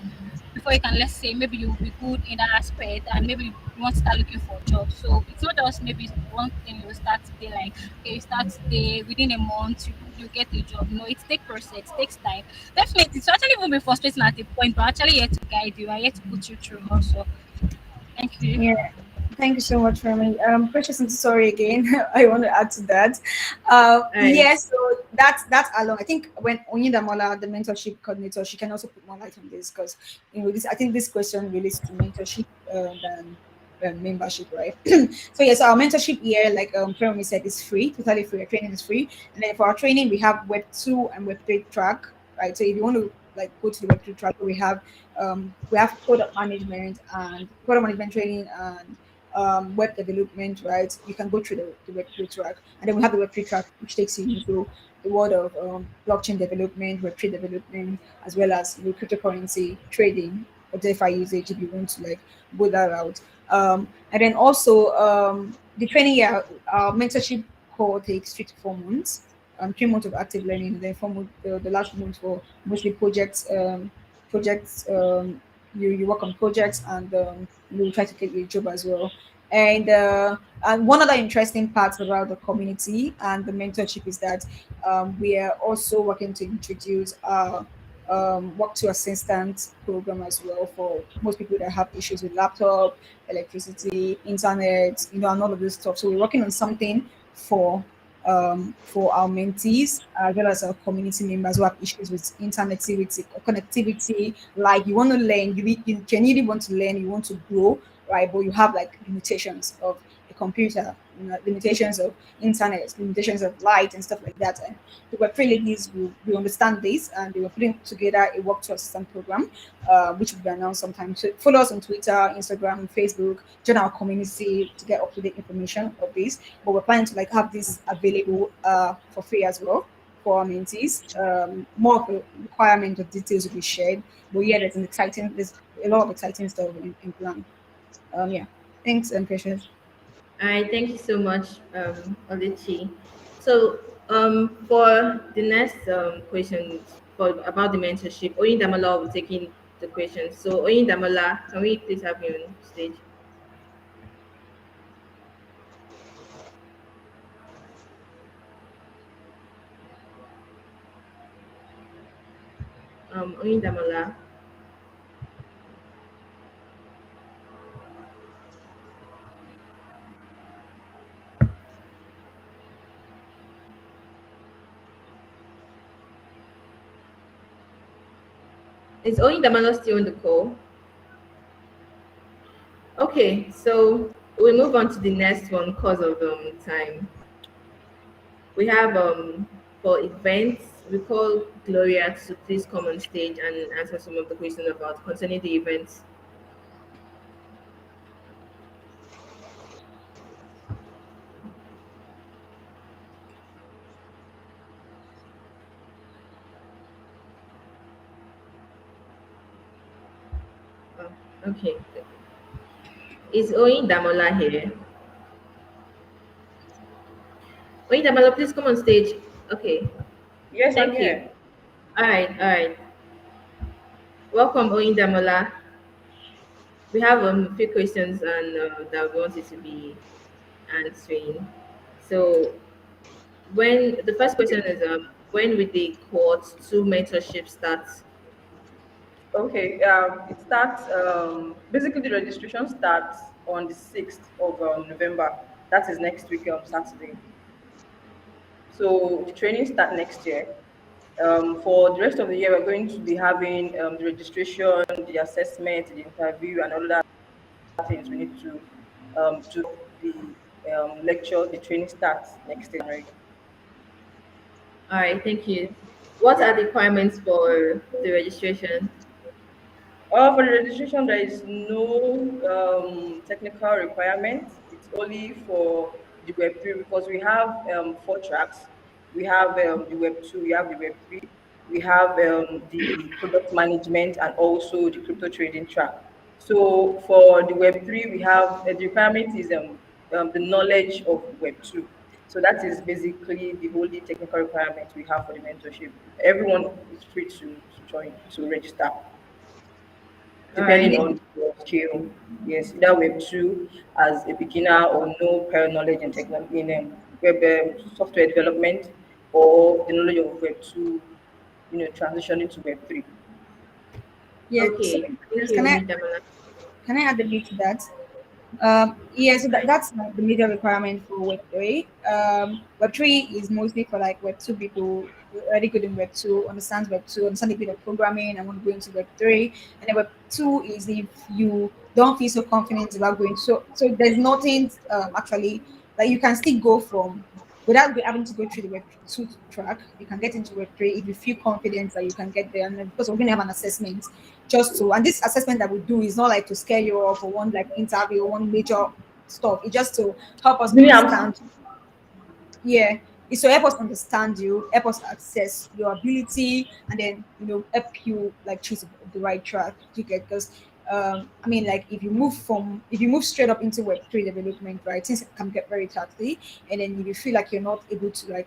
before you can, let's say, maybe you'll be good in that aspect and maybe you want to start looking for a job. So it's not just maybe one thing you start today, like okay, you start today, within a month you get a job. No, it takes process, it takes time. Definitely it's actually even be frustrating at a point, but actually here to guide you, I here to put you through also. Thank you. Yeah. Thank you so much, Remy. Precious, I'm sorry again. I want to add to that. All right. Yeah, so that's along. I think when Onyinda Mola, the mentorship coordinator, she can also put more light on this because this. I think this question relates to mentorship than membership, right? So yes, our mentorship here, like Remy said, is free, totally free. Our training is free, and then for our training, we have Web 2 and Web 3 track, right? So if you want to like go to the Web 3 track, we have product management training and web development, right? You can go through the Web3 track, and then we have the Web3 track, which takes you into the world of blockchain development, Web3 development, as well as cryptocurrency trading or DeFi usage if you want to like go that route. And then also the training year, mentorship core takes 3 to 4 months. 3 months of active learning, and then 4 months, the last month for mostly projects. Projects you work on projects, and you try to get your job as well. And one other interesting part about the community and the mentorship is that we are also working to introduce our work to assistance program as well for most people that have issues with laptop, electricity, internet, and all of this stuff. So we're working on something for our mentees as well as our community members who have issues with internet connectivity. Like you want to learn, you genuinely want to learn, you want to grow, right? But you have like limitations of a computer, limitations of internet, limitations of light and stuff like that. And the Web3 ladies will understand this, and they were putting together a work to assistant program, which will be announced sometime. So follow us on Twitter, Instagram, Facebook, join our community to get up to date information of this. But we're planning to like have this available for free as well for our mentees. More of the requirement of details will be shared. But yeah, there's a lot of exciting stuff in plan. Yeah. Thanks and Precious. All right, thank you so much, Olichi. So, for the next questions for about the mentorship, Oyin Damola will be taking the questions. So, Oyin Damola, can we please have you on stage? Oyin Damola. Is Oyin Damola still on the call? Okay, so we move on to the next one because of time. We have for events, we call Gloria to please come on stage and answer some of the questions about concerning the events. Oh, okay. Is Oyin Damola here? Oyin Damola, please come on stage. Okay, Yes, I'm thank you. here. All right. Welcome, Oyin Damola. We have a few questions and that we wanted to be answering. So, when the first question is when will the cohort two mentorship start? Okay, it starts, basically the registration starts on the 6th of November. That is next week on Saturday. So the training start next year. For the rest of the year, we're going to be having the registration, the assessment, the interview, and all that things we need to the lecture, the training starts next January. All right, thank you. What are the requirements for the registration? For the registration, there is no technical requirement. It's only for the Web3 because we have 4 tracks. We have the Web2, we have the Web3, we have the product management, and also the crypto trading track. So for the Web3, we have the requirement is the knowledge of Web2. So that is basically the only technical requirement we have for the mentorship. Everyone is free to join, to register All depending right, on your skill. Yes, either Web2 as a beginner or no prior knowledge in technology in web software development, or the knowledge of Web2, transitioning to Web3. Yeah. okay, Sorry, thank Precious, you, Oyin Damola. can I add a bit to that? Yeah, so that's like the major requirement for Web3. Web3 is mostly for like Web2 people who are already good in Web2, understand a bit of programming and want to go into Web3. And then Web2 is if you don't feel so confident about going. So there's nothing actually that you can still go from without having to go through the Web2 track. You can get into Web3 if you feel confident that you can get there. And then because we're going to have an assessment just to, and this assessment that we do is not like to scare you off or one like interview or one major stuff. It's just to help us Miriam, understand. Yeah. It's to help us understand you, help us access your ability, and then help you like choose the right track. You get because I mean, like if you move straight up into Web3 development, right, things can get very taxing, and then if you feel like you're not able to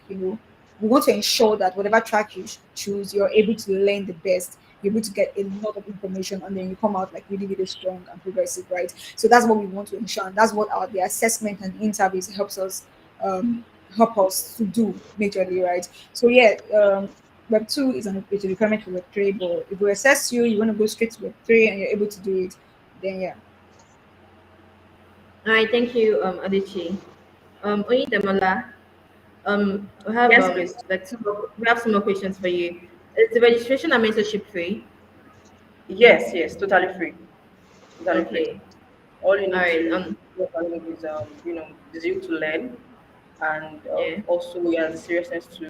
we want to ensure that whatever track you choose, you're able to learn the best. You're able to get a lot of information, and then you come out like really, really strong and progressive, right? So that's what we want to ensure, and that's what the assessment and interviews um, help us to do majorly, right? So yeah, Web two is a requirement for Web three, but if we assess you, you want to go straight to Web three, and you're able to do it, then yeah. All right, thank you, Adichie. Oyedemola, we have Yes, please. we have some more questions for you. Is the registration and mentorship free? Yes, yes, totally free. Totally free. Okay. All you All need right. to work on is the zeal to learn, and Yeah. also yeah, the seriousness to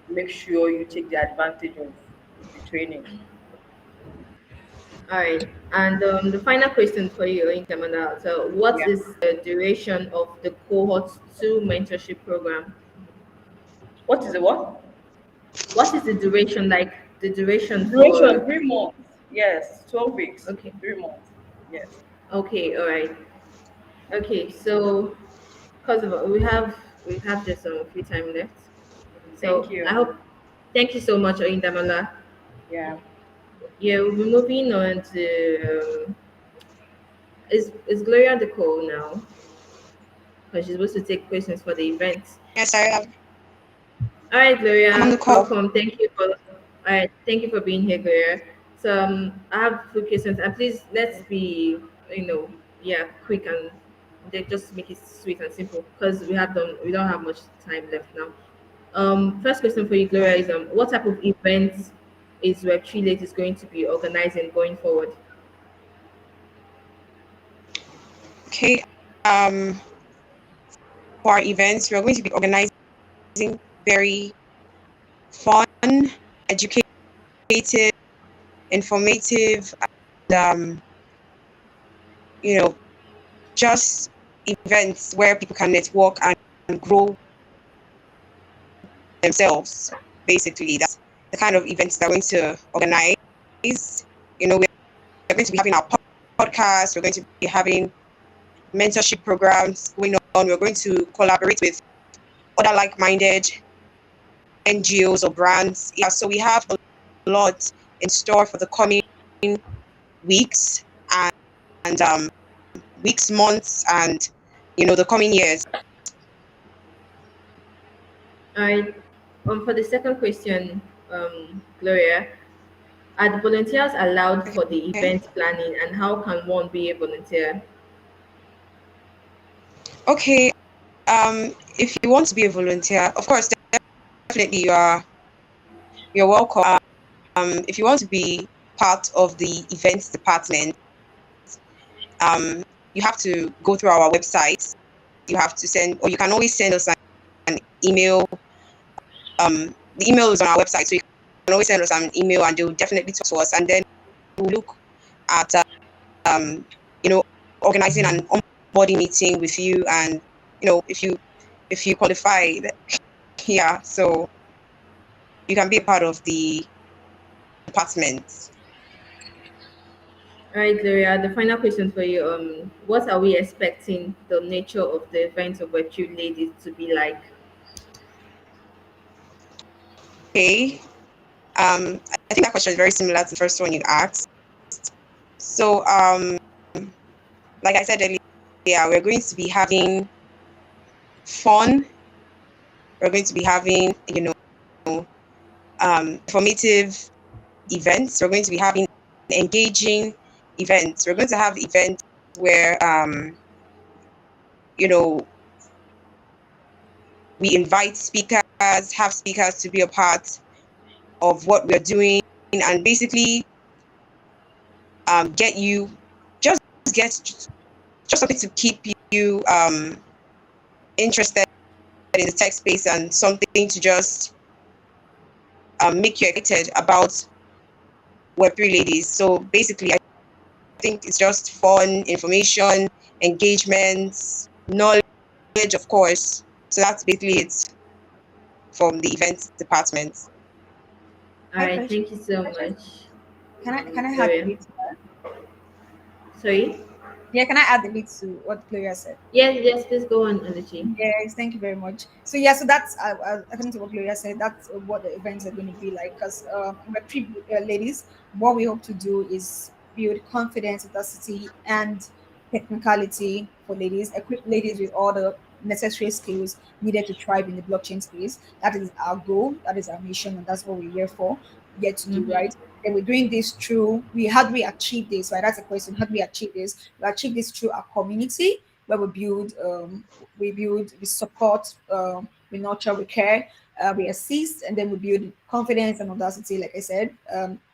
make sure you take the advantage of the training. All right. And the final question for you, Intamanda. So, what Yeah. is the duration of the cohort two mentorship program? What is the what? What is the duration like? The duration Duration for? 3 months. Yes, 12 weeks. Okay. 3 months. Yes. Okay. All right. Okay. So, because of we have just a few time left. Thank So I you. hope. Thank you so much, Oindamala. Yeah. Yeah, we'll be moving on to is Gloria on the call now? Because she's supposed to take questions for the event. Yes, sorry, All right, I'm on the Gloria, call. welcome. Thank you for being here, Gloria. So I have a few questions, and please let's be you know yeah quick and they just make it sweet and simple because we don't have much time left now. First question for you, Gloria, is what type of events is Web3 Ladies going to be organizing going forward? Okay. Um, for our events, we're going to be organizing very fun, educative, informative, and you know, just events where people can network and grow themselves. Basically, that's the kind of events that we're going to organize. We're going to be having our podcast. We're going to be having mentorship programs going on. We're going to collaborate with other like-minded NGOs or brands. Yeah, so we have a lot in store for the coming weeks and weeks, months, and the coming years. All right. For the second question, Gloria, are the volunteers allowed for the Okay. event planning, and how can one be a volunteer? Okay. If you want to be a volunteer, of course, definitely you're welcome. If you want to be part of the events department, you have to go through our website. You have to send, or you can always send us an email. The email is on our website, so you can always send us an email, and they'll definitely talk to us, and then we'll look at um, you know organizing an onboarding meeting with you, and if you qualify, yeah, so you can be a part of the department. All right, Gloria, the final question for you. What are we expecting the nature of the event of Web3 Ladies to be like? Okay. I think that question is very similar to the first one you asked. So, like I said earlier, we're going to be having fun. We're going to be having, informative events. We're going to be having engaging events. We're going to have events where, you know, we invite speakers, have speakers to be a part of what we're doing, and basically get you just get just something to keep you interested in the tech space, and something to just make you excited about Web3 ladies. So basically, I think it's just fun, information, engagements, knowledge, of course. So that's basically it. from the events department. All Hi, right, Precious. thank you so Precious, much. can I add a Gloria. bit to that? Sorry? Yeah, can I add a bit to what Gloria said? Yes, yes, please go on, Oluchi. Yes, thank you very much. So yeah, so that's according to what Gloria said, that's what the events are going to be like. Because we're ladies, what we hope to do is build confidence, audacity, and technicality for ladies, equip ladies with all the necessary skills needed to thrive in the blockchain space. That is our goal, that is our mission, and that's what we're here for, here to do, Mm-hmm. right? And we're doing this through we how do we achieve this, right? That's the question. How do we achieve this? We achieve this through our community where we build, we support, we nurture, we care, we assist, and then we build confidence and audacity. Like I said,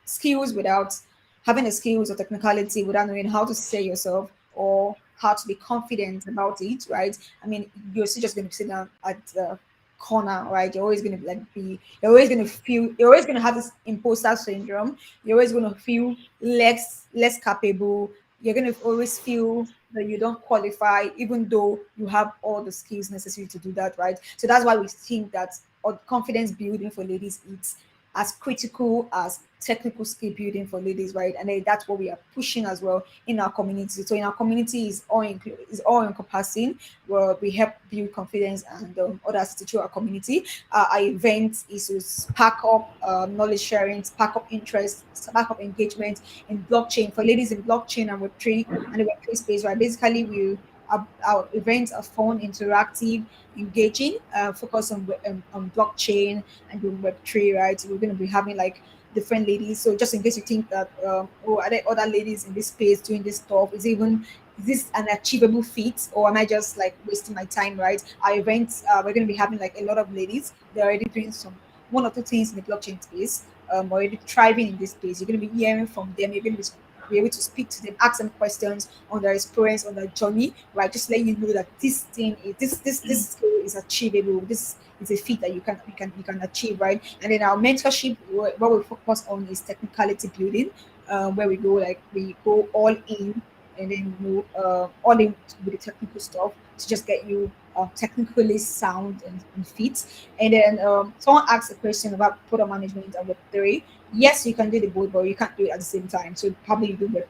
skills without having the skills or technicality, without knowing how to say yourself or how to be confident about it, right? I mean, you're still just going to sit down at the corner, right? You're always going to you're always going to feel, you're always going to have this imposter syndrome. You're always going to feel less capable. You're going to always feel that you don't qualify, even though you have all the skills necessary to do that, right? So that's why we think that confidence building for ladies is as critical as technical skill building for ladies, right? And then that's what we are pushing as well in our community. So in our community is all encompassing, where we help build confidence and others to our community. Our event is to spark up knowledge sharing, spark up interest, spark up engagement in blockchain for ladies in blockchain and Web3 and the Web3 space, right? Basically, our events are fun, interactive, engaging, focus on blockchain and doing Web3, right? So we're going to be having like different ladies. So just in case you think that, oh, are there other ladies in this space doing this stuff? Is this an achievable feat or am I just like wasting my time, right? Our events, we're going to be having like a lot of ladies. They're already doing some one or two things in the blockchain space, already thriving in this space. You're going to be hearing from them. You're going to be able to speak to them, ask them questions on their experience, on their journey, right? Just let you know that this thing is this skill is achievable. This is a feat that you can achieve, right? And then our mentorship, what we focus on is technicality building, where we go all in and then all in with the technical stuff to just get you technically sound and fit. And then someone asked a question about product management and Web3. Yes, you can do the both, but you can't do it at the same time. So probably you do the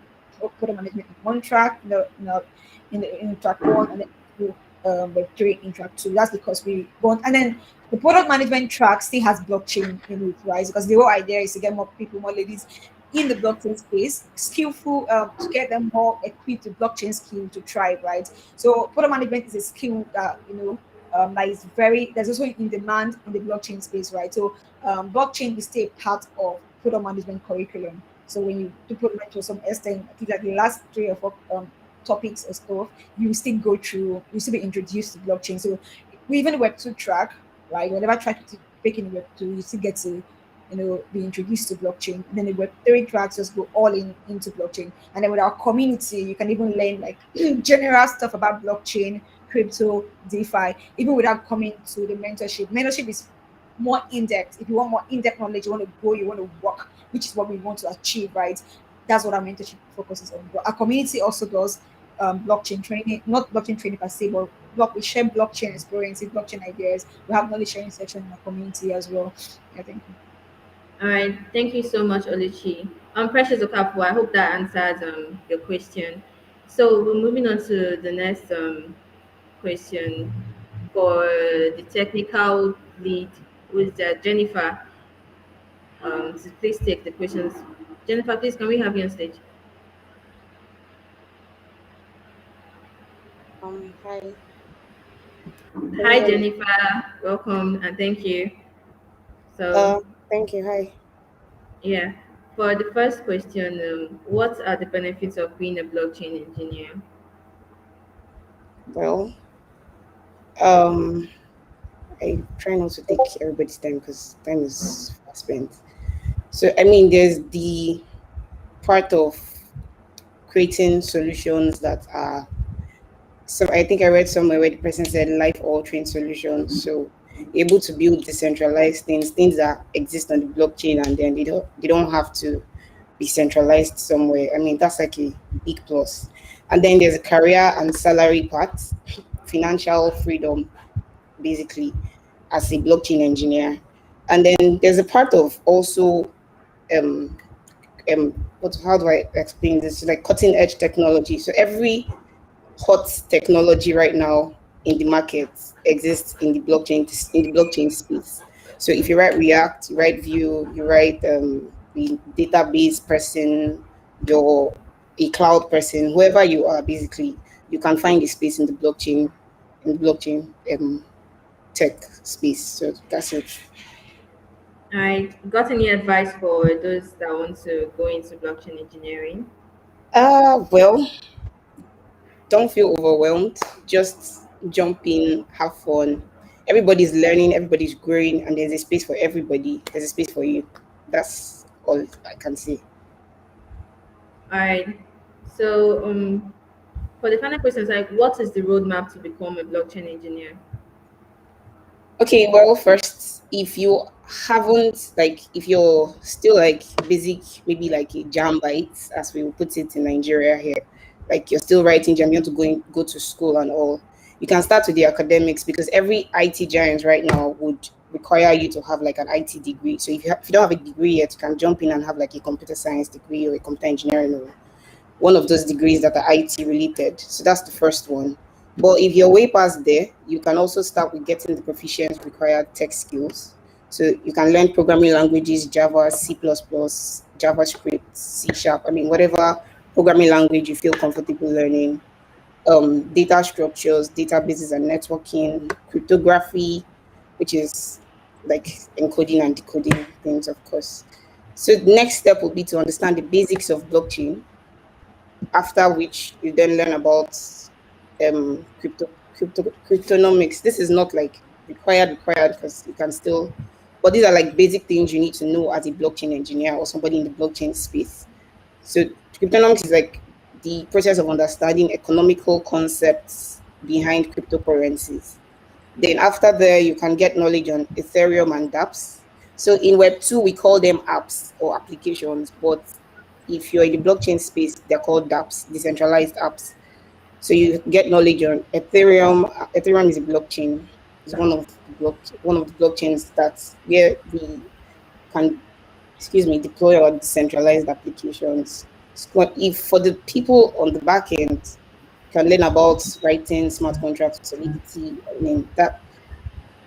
product management in one track, in track one, and then do Web3 in track two. That's because we want, and then the product management track still has blockchain in it, right? Because the whole idea is to get more people, more ladies in the blockchain space, skillful, to get them more equipped with blockchain skill to thrive, right? So product management is a skill that that is very there's also in demand in the blockchain space, right? So blockchain is still a part of product management curriculum. So when you do product management to some extent, I think like the last three or four topics or stuff, you will still go through, you still be introduced to blockchain. So we even Web2 track, right? Whenever try to break in Web2, you still get to be introduced to blockchain. And then the Web3 tracks just go all into blockchain. And then with our community, you can even learn like general stuff about blockchain, crypto, DeFi, even without coming to the mentorship. Mentorship is more in-depth. If you want more in-depth knowledge, you want to go, you want to work, which is what we want to achieve, right? That's what our mentorship focuses on. But our community also does blockchain training, not blockchain training per se, but we share blockchain experiences, blockchain ideas. We have knowledge sharing section in our community as well. I think. All right, thank you so much, Oluchi. Precious Okafu, I hope that answers your question. So we're moving on to the next question for the technical lead, who is Jennifer. To please take the questions. Jennifer, please, can we have you on stage? Hi. Can you Hi, hear me? Jennifer. Welcome and thank you. So, Uh, Thank you. Hi. yeah, for the first question, what are the benefits of being a blockchain engineer? Well, um, I try not to take everybody's time because time is fast spent. So, I mean, there's the part of creating solutions that are. So, I think I read somewhere where the person said life-altering solutions. So, able to build decentralized things, things that exist on the blockchain, and then they don't have to be centralized somewhere. I mean, that's like a big plus. And then there's a career and salary part, financial freedom, basically. as a blockchain engineer. And then there's a part of also um what how do I explain this? Like cutting edge technology. So every hot technology right now in the market exists in the blockchain space. So if you write React, you write Vue, you write the database person, you're a cloud person, whoever you are, basically, you can find a space in the blockchain tech space. So that's it. I got any advice for those that want to go into blockchain engineering? Well, don't feel overwhelmed. Just jump in, have fun. Everybody's learning, everybody's growing, and there's a space for everybody. There's a space for you. That's all I can say. All right. So, for the final questions, like, what is the roadmap to become a blockchain engineer? Okay, well, first, if you haven't, like, if you're still like basic, maybe like a jam bite, as we will put it in Nigeria here, like you're still writing jam, you want to go to school and all, you can start with the academics because every IT giant right now would require you to have like an IT degree. So if you don't have a degree yet, you can jump in and have like a computer science degree or a computer engineering or one of those degrees that are IT related. So that's the first one. But if you're way past there, you can also start with getting the proficient required tech skills. So you can learn programming languages, Java, C++, JavaScript, C Sharp. I mean, whatever programming language you feel comfortable learning. Data structures, databases and networking, cryptography, which is like encoding and decoding things, of course. So the next step will be to understand the basics of blockchain, after which you then learn about cryptonomics. This is not like required because you can still, but these are like basic things you need to know as a blockchain engineer or somebody in the blockchain space. So cryptonomics is like the process of understanding economical concepts behind cryptocurrencies. Then after there, you can get knowledge on Ethereum and dApps. So in Web2, we call them apps or applications, but if you're in the blockchain space, they're called dApps, decentralized apps. So you get knowledge on Ethereum. Ethereum is a blockchain. It's one of the blockchains that's where we can, excuse me, deploy our decentralized applications. So if for the people on the back end can learn about writing smart contracts with Solidity, I mean that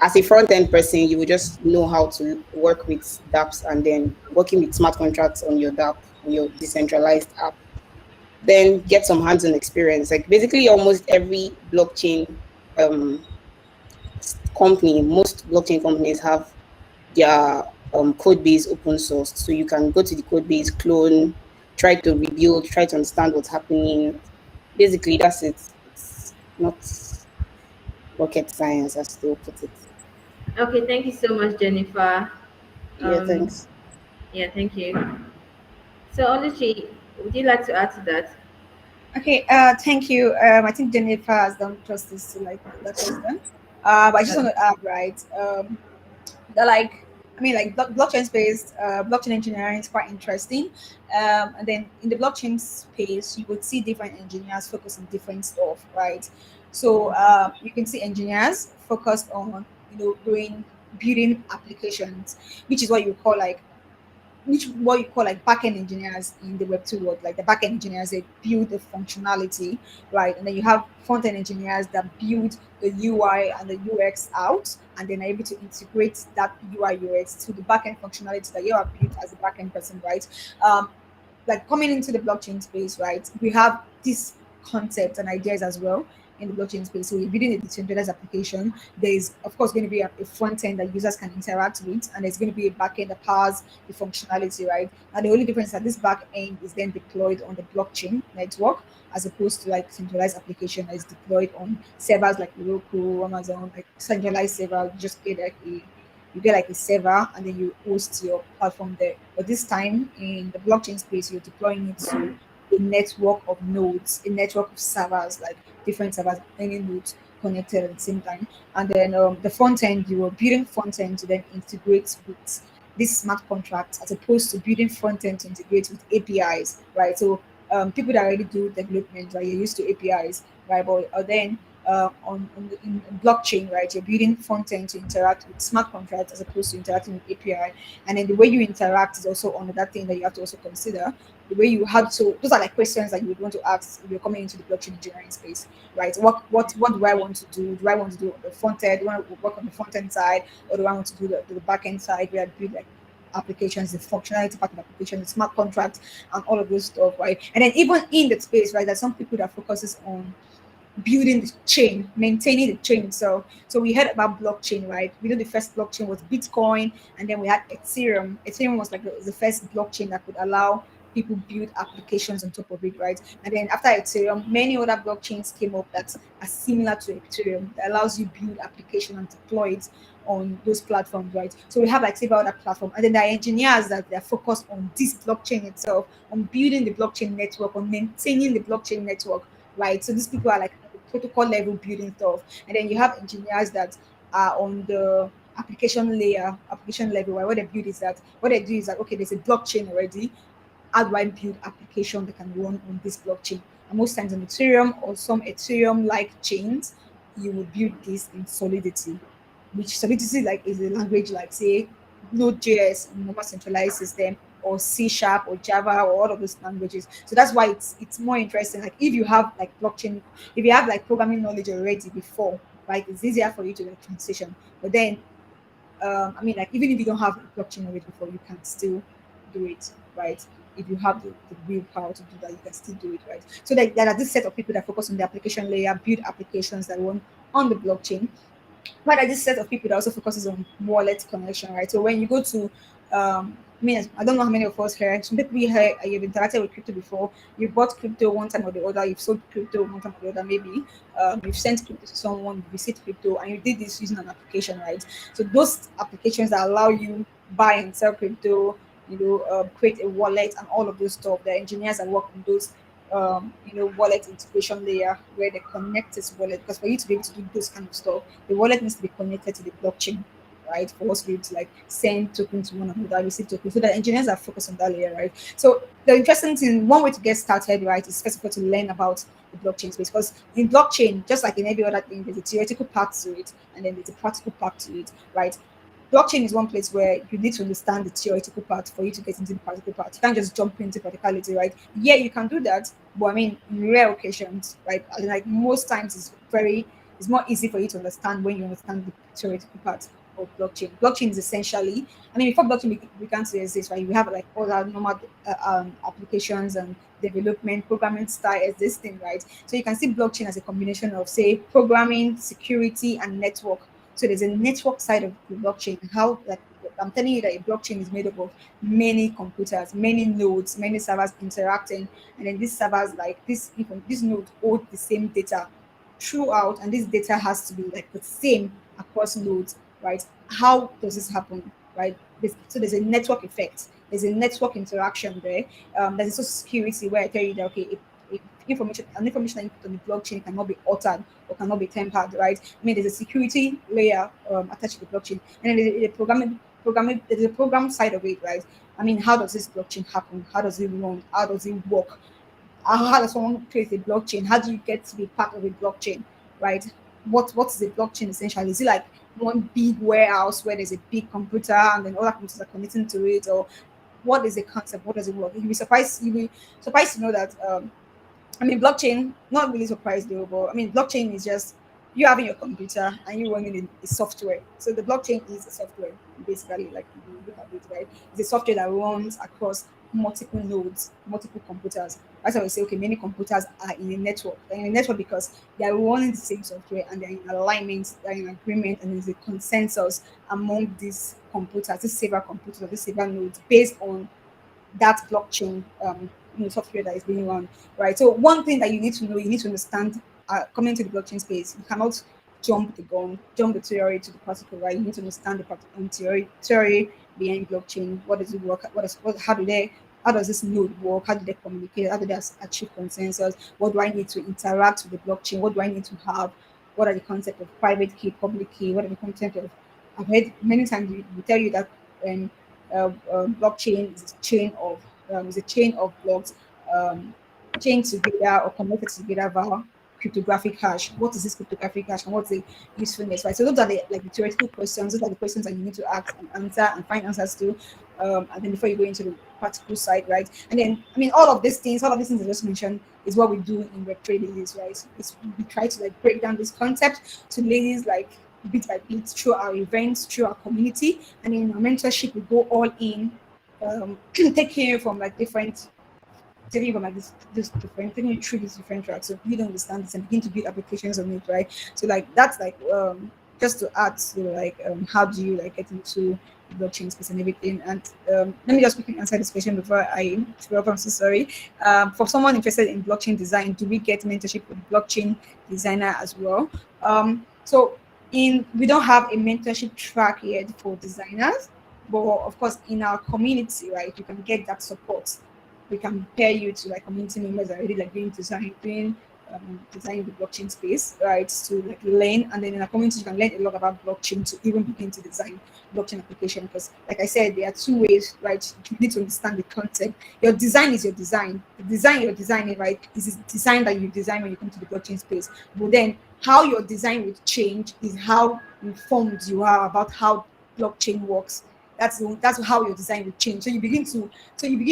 as a front end person, you will just know how to work with dApps and then working with smart contracts on your dApp, on your decentralized app. Then get some hands-on experience. Like basically, almost every blockchain um, company, most blockchain companies have their code base open source, so you can go to the code base, clone, try to rebuild, try to understand what's happening. Basically, that's it. It's not rocket science, as they put it. Okay, thank you so much, Jennifer. Yeah, Um, thanks. yeah, thank you. So, Oluchi, would you like to add to that? Okay, thank you. I think Jennifer has done justice to like that question. But I just Uh, want to add, right? That like I mean like blockchain space, blockchain engineering is quite interesting. And then in the blockchain space, you would see different engineers focus on different stuff, right? So you can see engineers focused on doing building applications, which is what you call like which what you call like backend engineers in the Web2 world, like the backend engineers, they build the functionality, right? And then you have front end engineers that build the UI and the UX out, and then are able to integrate that UI UX to the backend functionality that you have built as a backend person, right? Like coming into the blockchain space, right? We have this concept and ideas as well in the blockchain space. So we're building a decentralized application. There's of course going to be a front end that users can interact with, and there's going to be a back end that powers the functionality, right? And the only difference is that this back end is then deployed on the blockchain network as opposed to like centralized application that is deployed on servers like Roku, Amazon, like centralized server. You just get like a server and then you host your platform there. But this time in the blockchain space, you're deploying it to a network of nodes, a network of servers, like different servers, many nodes connected at the same time. And then the front end, you are building front end to then integrate with this smart contract as opposed to building front end to integrate with APIs, right? So people that already do development, right, you're used to APIs, right? But then in blockchain, right? You're building front end to interact with smart contracts as opposed to interacting with API, and then the way you interact is also another thing that you have to also consider. The way you have to, those are like questions that you would want to ask if you're coming into the blockchain engineering space, right? What do I want to do? Do I want to do the front end? Do I want to work on the front end side, or do I want to do the back end side where I build like applications, the functionality part of the application, the smart contract, and all of those stuff, right? And then even in that space, right, there's some people that focuses on building the chain, maintaining the chain itself. So we heard about blockchain, right? We know the first blockchain was Bitcoin, and then we had Ethereum. Ethereum was like the first blockchain that could allow people build applications on top of it, right? And then after Ethereum, many other blockchains came up that are similar to Ethereum that allows you build application and deploy it on those platforms, right? So we have like several other platforms, and then there are engineers that they're focused on this blockchain itself, on building the blockchain network, on maintaining the blockchain network, right? So these people are like protocol level building stuff, and then you have engineers that are on the application layer, application level, where what they build is that what they do is that okay, there's a blockchain already. How do I build application that can run on this blockchain? And most times on Ethereum or some Ethereum-like chains, you will build this in Solidity, which Solidity like is a language like say Node.js, normal centralized system, or C sharp or Java or all of those languages. So that's why it's more interesting. Like if you have like blockchain, if you have like programming knowledge already before, right, it's easier for you to like transition. But then I mean, like even if you don't have blockchain knowledge before, you can still do it, right? If you have the willpower to do that, you can still do it, right? So there are this set of people that focus on the application layer, build applications that run on the blockchain, but I this set of people that also focuses on wallet connection, right? So when you go to, I mean, I don't know how many of us here, some people here, you've interacted with crypto before, you bought crypto one time or the other, you've sold crypto one time or the other, maybe you've sent crypto to someone, you received crypto, and you did this using an application, right? So those applications that allow you buy and sell crypto, create a wallet and all of those stuff, the engineers that work on those wallet integration layer where they connect this wallet because for you to be able to do those kind of stuff, the wallet needs to be connected to the blockchain, right? For us to be able to like send tokens to one another, receive tokens. So the engineers are focused on that layer, right? So the interesting thing, one way to get started, right, is first of all to learn about the blockchain space because in blockchain, just like in every other thing, there's a theoretical part to it and then there's a practical part to it, right? Blockchain is one place where you need to understand the theoretical part for you to get into the practical part. You can't just jump into practicality, right? Yeah, you can do that, but I mean, in rare occasions, right? I mean, like most times, it's more easy for you to understand when you understand the theoretical part of blockchain. Blockchain is essentially, I mean, before blockchain began to exist, right? We have like all our normal applications and development, programming style existing, right? So you can see blockchain as a combination of, say, programming, security, and network. So there's a network side of the blockchain. How like I'm telling you that a blockchain is made up of many computers, many nodes, many servers interacting, and then these servers like these nodes hold the same data throughout, and this data has to be like the same across nodes, right? How does this happen, right? So there's a network effect. There's a network interaction there. There's also security where I tell you that okay, if information that you put on the blockchain cannot be altered or cannot be tampered, right? I mean, there's a security layer attached to the blockchain, and then there's a programming. There's a program side of it, right? I mean, how does this blockchain happen? How does it run? How does it work? How does someone create a blockchain? How do you get to be part of a blockchain, right? What is a blockchain essentially? Is it like one big warehouse where there's a big computer and then all the computers are connecting to it, or what is the concept? What does it work? You'll be surprised to know that I mean, blockchain, not really surprised though, but I mean, blockchain is just you having your computer and you running a software. So the blockchain is a software, basically, like if you look at it, right? It's a software that runs across multiple nodes, multiple computers. That's why we say, okay, many computers are in a network. They're in a network because they are running the same software and they're in alignment, they're in agreement, and there's a consensus among these computers, these several computers, these several nodes, based on that blockchain software that is being run, right? So one thing that you need to know, you need to understand coming into the blockchain space, you cannot jump the gun, jump the theory to the practical, right? You need to understand the practical theory behind blockchain. What does it work? How does this node work? How do they communicate? How do they achieve consensus? What do I need to interact with the blockchain? What do I need to have? What are the concept of private key, public key? What are the concept of I've heard many times we tell you that um, blockchain is a chain of blocks um, chained together or connected together via cryptographic hash. What is this cryptographic hash and what's the usefulness, right? So those are the like the theoretical questions. Those are the questions that you need to ask and answer and find answers to, and then before you go into the practical side, right? And then I mean all of these things I just mentioned is what we do in Web3 ladies, right? We try to like break down this concept to ladies like bit by bit through our events, through our community, and in our mentorship we go all in, take care from like different taking from like this different taking it through these different tracks so you don't understand this and begin to build applications on it, right? So like that's like just to add to like how do you like get into blockchain space and everything. And let me just quickly answer this question before I throw up. I'm so sorry. For someone interested in blockchain design, do we get mentorship with blockchain designer as well? So in we don't have a mentorship track yet for designers, but of course in our community, right, you can get that support. We can pair you to like community members that are already like doing design the blockchain space, right? To like learn, and then in a community you can learn a lot about blockchain to even begin to design blockchain application. Because, like I said, there are two ways, right? You need to understand the concept. Your design is your design. The design you're designing, right, is the design that you design when you come to the blockchain space. But then, how your design will change is how informed you are about how blockchain works. That's how your design will change. So you begin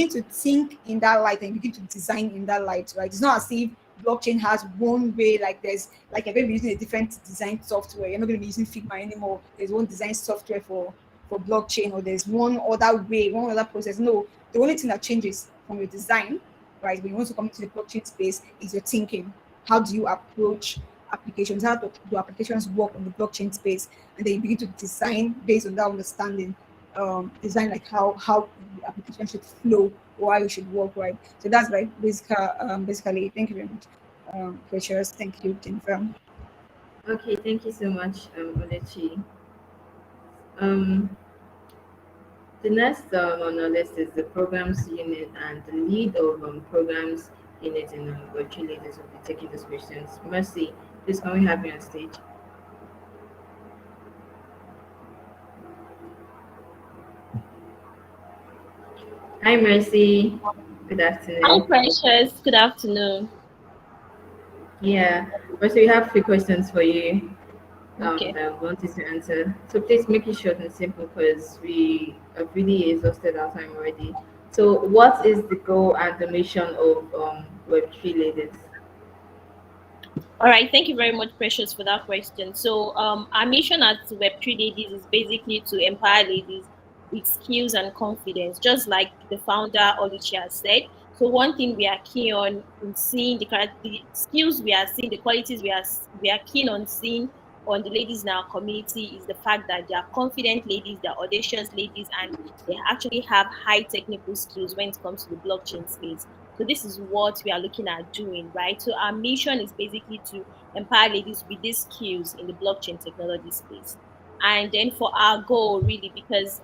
to think in that light and you begin to design in that light, right? It's not as if blockchain has one way, like there's like you're going to be using a different design software. You're not going to be using Figma anymore. There's one design software for blockchain, or there's one other way, one other process. No, the only thing that changes from your design, right, when you want to come into the blockchain space is your thinking. How do you approach applications? How do applications work on the blockchain space? And then you begin to design based on that understanding, design like how the application should flow or how it should work, right? So that's like basically. Thank you very much, Precious. Thank you, Jennifer. Okay, thank you so much, Olechi. Um, the next on our list is the programs unit, and the lead of programs unit in virtual leaders will be taking these questions. Mercy, please can we have you on stage? Hi, Mercy. Good Hi, afternoon. Precious. Good afternoon. Yeah, Mercy, we have three questions for you. Okay. That we wanted to answer. So please make it short and simple because we have really exhausted our time already. So, what is the goal and the mission of Web3 Ladies? All right. Thank you very much, Precious, for that question. So, our mission at Web3 Ladies is basically to empower ladies with skills and confidence, just like the founder Oluchi has said. So, one thing we are keen on in seeing the skills we are seeing, the qualities we are keen on seeing on the ladies in our community is the fact that they are confident ladies, they are audacious ladies, and they actually have high technical skills when it comes to the blockchain space. So this is what we are looking at doing, right? So our mission is basically to empower ladies with these skills in the blockchain technology space. And then for our goal, really, because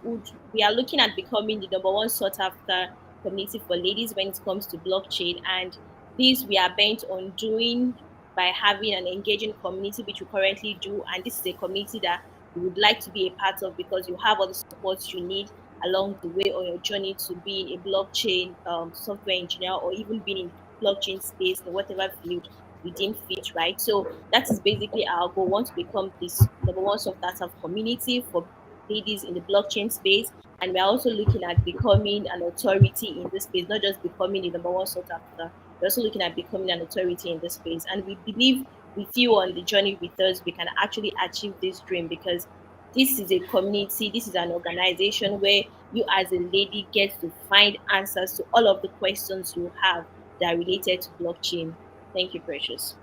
we are looking at becoming the number one sought after community for ladies when it comes to blockchain. And this we are bent on doing by having an engaging community, which we currently do. And this is a community that we would like to be a part of because you have all the support you need along the way on your journey to being a blockchain software engineer or even being in blockchain space in whatever field you deem fit, right? So that is basically our goal. We want to become this number one software community for ladies in the blockchain space. And we're also looking at becoming an authority in this space, not just becoming the number one sought after. We're also looking at becoming an authority in this space. And we believe with you on the journey with us, we can actually achieve this dream because this is a community, this is an organization where you as a lady get to find answers to all of the questions you have that are related to blockchain. Thank you, Precious.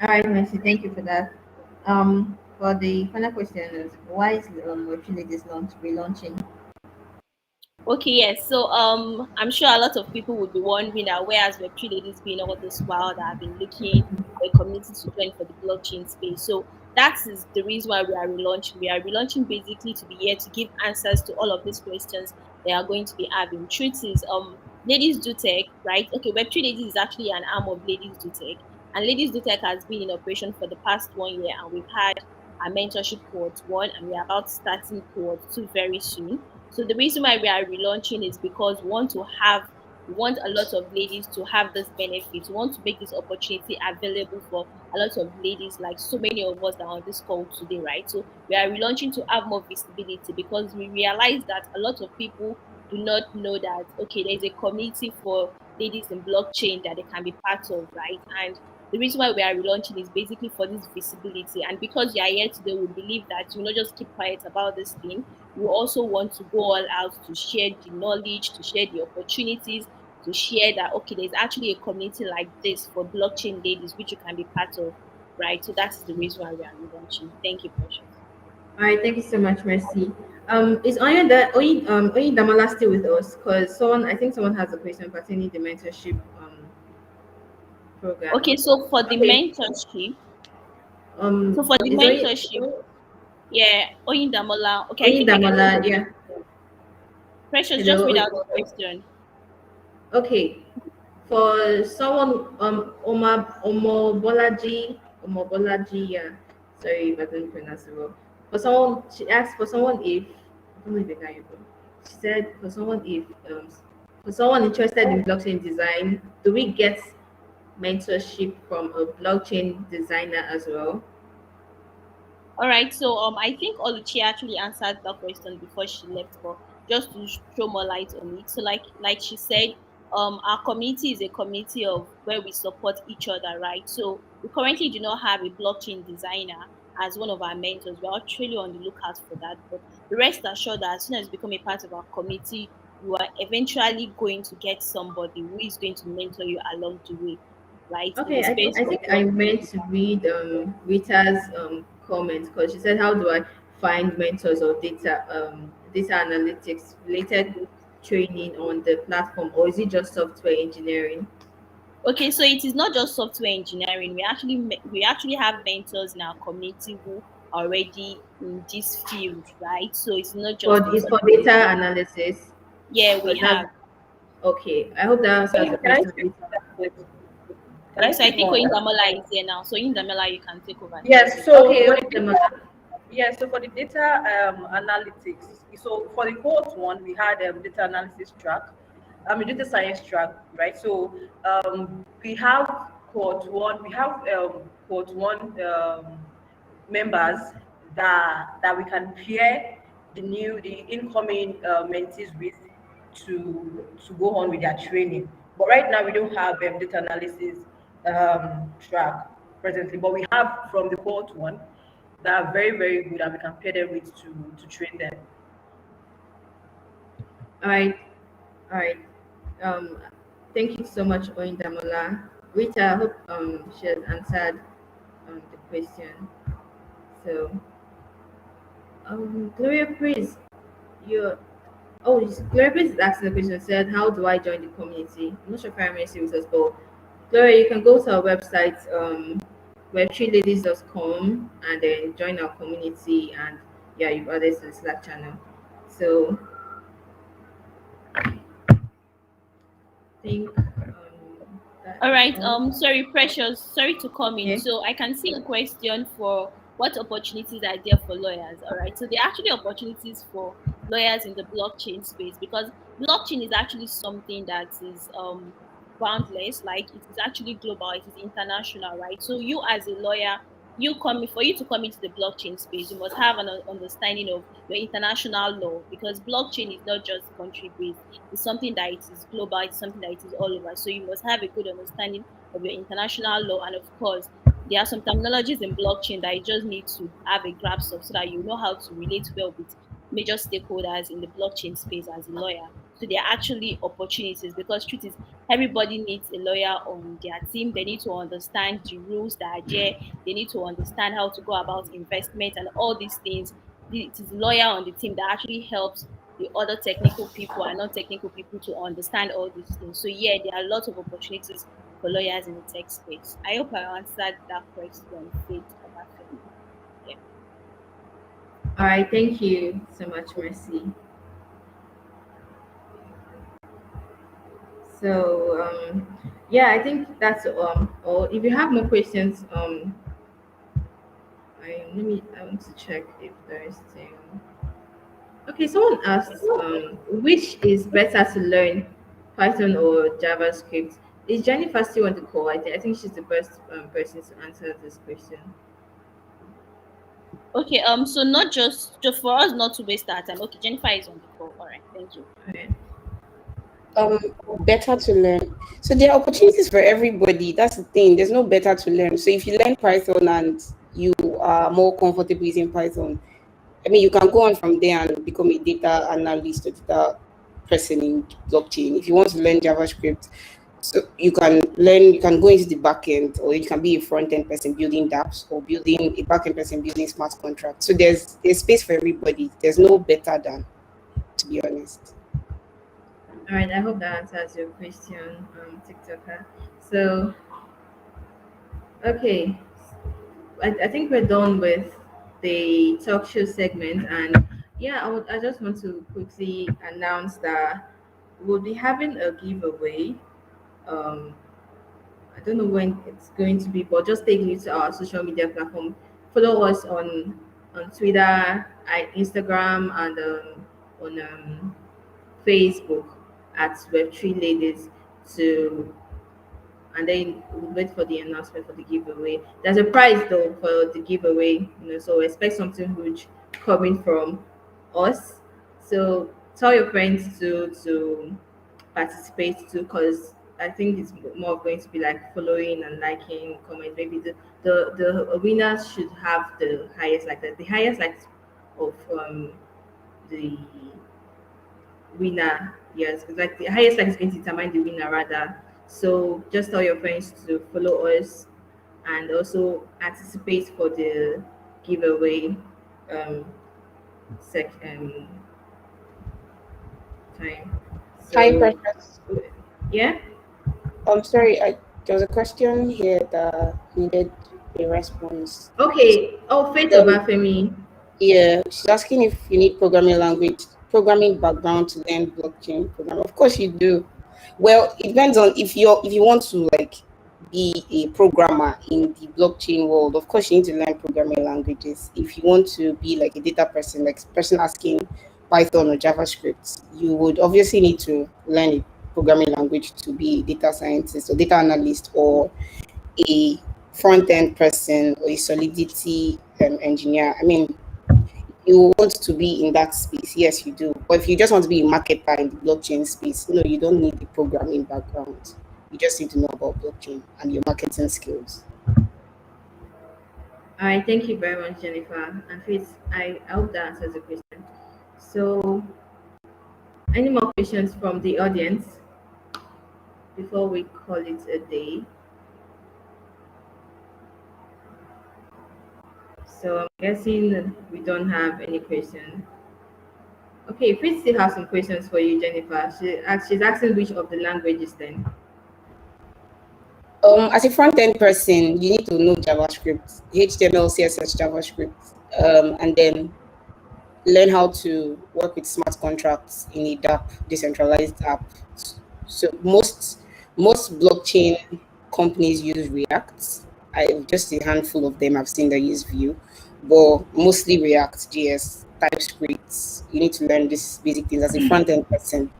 All right, Mercy, thank you for that. For the final question is why is Web3 Ladies relaunching? Okay, yes. So I'm sure a lot of people would be wondering that where has Web3 Ladies been all this while that have been looking for a community to join for the blockchain space. So that is the reason why we are relaunching. We are relaunching basically to be here to give answers to all of these questions they are going to be having. Truth is, Ladies Do Tech, right? Okay, Web3 Ladies is actually an arm of Ladies Do Tech. And Ladies Do Tech has been in operation for the past 1 year, and we've had our mentorship cohort 1, and we're about starting cohort 2 very soon. So the reason why we are relaunching is because we want to have We want a lot of ladies to have this benefit. We want to make this opportunity available for a lot of ladies, like so many of us that are on this call today, right? So we are relaunching to have more visibility because we realize that a lot of people do not know that, okay, there's a community for ladies in blockchain that they can be part of, right? And the reason why we are relaunching is basically for this visibility. And because you are here today, we believe that you not just keep quiet about this thing. We also want to go all out to share the knowledge, to share the opportunities, to share that, okay, there's actually a community like this for blockchain ladies, which you can be part of, right? So that is the reason why we are relaunching. Thank you, Precious. All right, thank you so much, Mercy. Is Oyin Damala still with us? Because I think someone has a question pertaining the mentorship program. Okay, so for the Okay. mentorship, so for the Is mentorship, yeah, Oyindamola. Okay, I Oyin think I can take Damala? over. Yeah. Precious, just Hello. read out the question. Okay. For someone, Omobolaji, yeah. Sorry if I don't pronounce it well. For someone, she asked for someone if I don't know if I got you, bro. She said for someone interested in blockchain design, do we get mentorship from a blockchain designer as well? All right, so I think Oluchi actually answered that question before she left, but just to throw more light on it. So like she said, our community is a community of where we support each other, right? So we currently do not have a blockchain designer as one of our mentors. We're actually on the lookout for that, but rest assured that as soon as you become a part of our community, you are eventually going to get somebody who is going to mentor you along the way, right? In the Okay, space I of think I blockchain. meant to read Rita's comment because she said, "How do I find mentors or data analytics related training on the platform, or is it just software engineering?" Okay, so it is not just software engineering. We actually have mentors in our community who are already in this field, right? So it's not just For in it's for software data engineering. analysis. Yeah, we Because that's have. okay. I hope that answers the Can I question. speak Rita. to that, please? Can I Okay, so I speak think more? Oyindamola is here now. So Oyindamola, you can take over. Thank Yes, you. so Okay, for wait the a minute. data, yeah, so for the data analytics, so for the cohort one, we had data analysis track, I mean data science track, right? So we have cohort one members that we can pair the incoming mentees with to go on with their training. But right now we don't have data analysis track presently, but we have from the cohort one that are very very good and we can pair them with to train them. All right, all right. Um, thank you so much, Oindamola. Rita, I hope she has answered the question. So, Gloria, please, you Gloria Prince is asking the question, said, how do I join the community? I'm not sure if I'm really serious, but Gloria, you can go to our website, web3ladies.com, and then join our community. And yeah, you've added to the Slack channel. So I think that All is right. all. Sorry, Precious. Sorry to come in. Okay. So I can see a question for what opportunities are there for lawyers. All right. So there are actually opportunities for lawyers in the blockchain space because blockchain is actually something that is boundless. Like it is actually global. It is international, right? So you as a lawyer, for you to come into the blockchain space, you must have an understanding of your international law because blockchain is not just country based. It's something that it is global, it's something that it is all over. So you must have a good understanding of your international law. And of course, there are some terminologies in blockchain that you just need to have a grasp of so that you know how to relate well with major stakeholders in the blockchain space as a lawyer. So there are actually opportunities because truth is everybody needs a lawyer on their team. They need to understand the rules that are there. They need to understand how to go about investment and all these things. It is a lawyer on the team that actually helps the other technical people and non-technical people to understand all these things. So yeah, there are lots of opportunities for lawyers in the tech space. I hope I answered that question, Faith Obafemi. Yeah. All right. Thank you so much, Mercy. So yeah, I think that's all. If you have more questions, I want to check if there is still. Okay, someone asked, which is better to learn, Python or JavaScript. Is Jennifer still on the call? I think she's the best person to answer this question. Okay, so not just for us not to waste our time. Okay, Jennifer is on the call. All right, thank you. Okay. um Better to learn. So there are opportunities for everybody. That's the thing. There's no better to learn. So if you learn Python and you are more comfortable using Python, I mean, you can go on from there and become a data analyst or data person in blockchain. If you want to learn JavaScript, so you can go into the back end, or you can be a front end person building dApps, or building a back end person building smart contracts. So there's space for everybody. There's no better than, to be honest. All right. I hope that answers your question, TikToker. So, okay. I think we're done with the talk show segment, and yeah, I just want to quickly announce that we'll be having a giveaway. Um, I don't know when it's going to be, but just take me to our social media platform. Follow us on Twitter, Instagram, and on Facebook at Web3 Ladies to and then we'll wait for the announcement for the giveaway. There's a prize though for the giveaway, so expect something huge coming from us. So tell your friends to participate too, because I think it's more going to be like following and liking, comment. Maybe the winners should have the highest like the highest like of the winner. Yes, it's like the highest like is going to determine the winner rather. So just tell your friends to follow us and also anticipate for the giveaway um sec time. Hi, So Precious. yeah. I'm sorry, there was a question here that needed a response. Okay. Oh, Faith Um, Obafemi. yeah, she's asking if you need programming background to learn blockchain program. Of course you do. Well, it depends on if you want to like be a programmer in the blockchain world. Of course, you need to learn programming languages. If you want to be like a data person, like person asking Python or JavaScript, you would obviously need to learn a programming language to be a data scientist or data analyst, or a front end person, or a Solidity engineer. I mean, you want to be in that space, yes, you do. But if you just want to be a marketer in the blockchain space, no, you don't need a programming background. You just need to know about blockchain and your marketing skills. All right, thank you very much, Jennifer. And Faith, I hope that answers the question. So any more questions from the audience before we call it a day? So I'm guessing we don't have any questions. Okay, Faith still have some questions for you, Jennifer. She's asking which of the languages then. As a front end person, you need to know JavaScript, HTML, CSS, JavaScript, and then learn how to work with smart contracts in a dApp, decentralized app. So most blockchain companies use React. I just a handful of them I've seen that use Vue, but mostly React, JS, TypeScript. You need to learn these basic things as a front end person.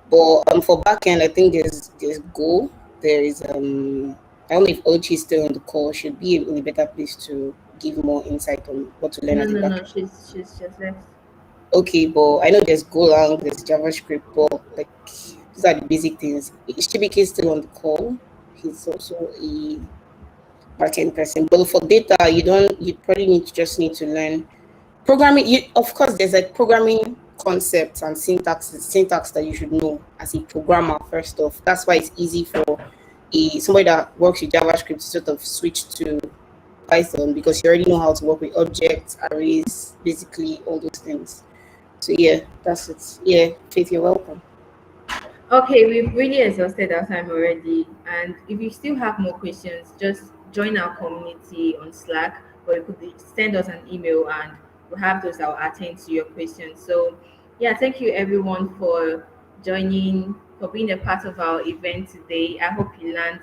But for back end, I think there's Go. There is I don't know if Ochi is still on the call. Should be in a better place to give more insight on what to learn No, as a no, back no. end. She's just left. Okay, but I know there's Golang, there's JavaScript, but like these are the basic things. Shibiki is still on the call. He's also a backend person. But for data, you probably need to learn programming. Of course, there's like programming concepts and syntax that you should know as a programmer first off. That's why it's easy for somebody that works with JavaScript to sort of switch to Python, because you already know how to work with objects, arrays, basically all those things. So yeah, that's it. Yeah, Faith, you're welcome. Okay, we've really exhausted our time already. And if you still have more questions, just join our community on Slack, or you could send us an email and we'll have those that will attend to your questions. So, yeah, thank you everyone for joining, for being a part of our event today. I hope you learned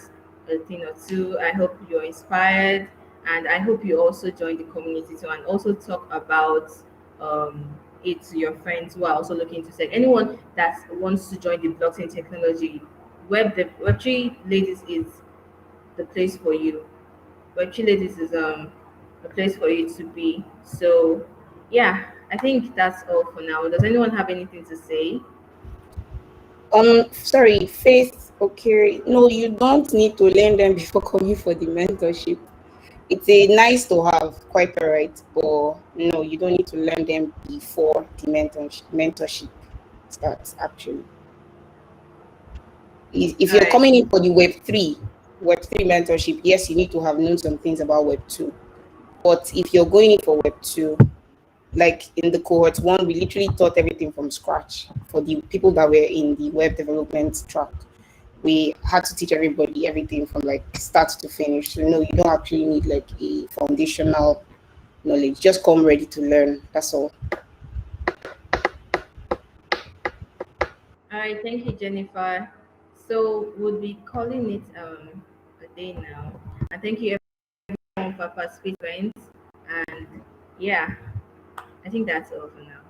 a thing or two. I hope you're inspired, and I hope you also join the community too and also talk about um, it to your friends who are also looking to tech. Anyone that wants to join the blockchain technology, Web3 ladies is the place for you. Web3 ladies is a place for you to be. So yeah, I think that's all for now. Does anyone have anything to say? Sorry, Faith. Okay, no, you don't need to learn them before coming for the mentorship. It's a nice to have, quite alright, but no, you don't need to learn them before the mentorship starts. Actually, if All you're right. coming in for the Web3 mentorship, yes, you need to have known some things about Web2. But if you're going in for Web2, like in the cohort one, we literally taught everything from scratch for the people that were in the web development track. We had to teach everybody everything from like start to finish. So no, you don't actually need like a foundational knowledge. Just come ready to learn. That's all. All right. Thank you, Jennifer. So we'll be calling it a day now. And thank you everyone for participating. And yeah, I think that's all for now.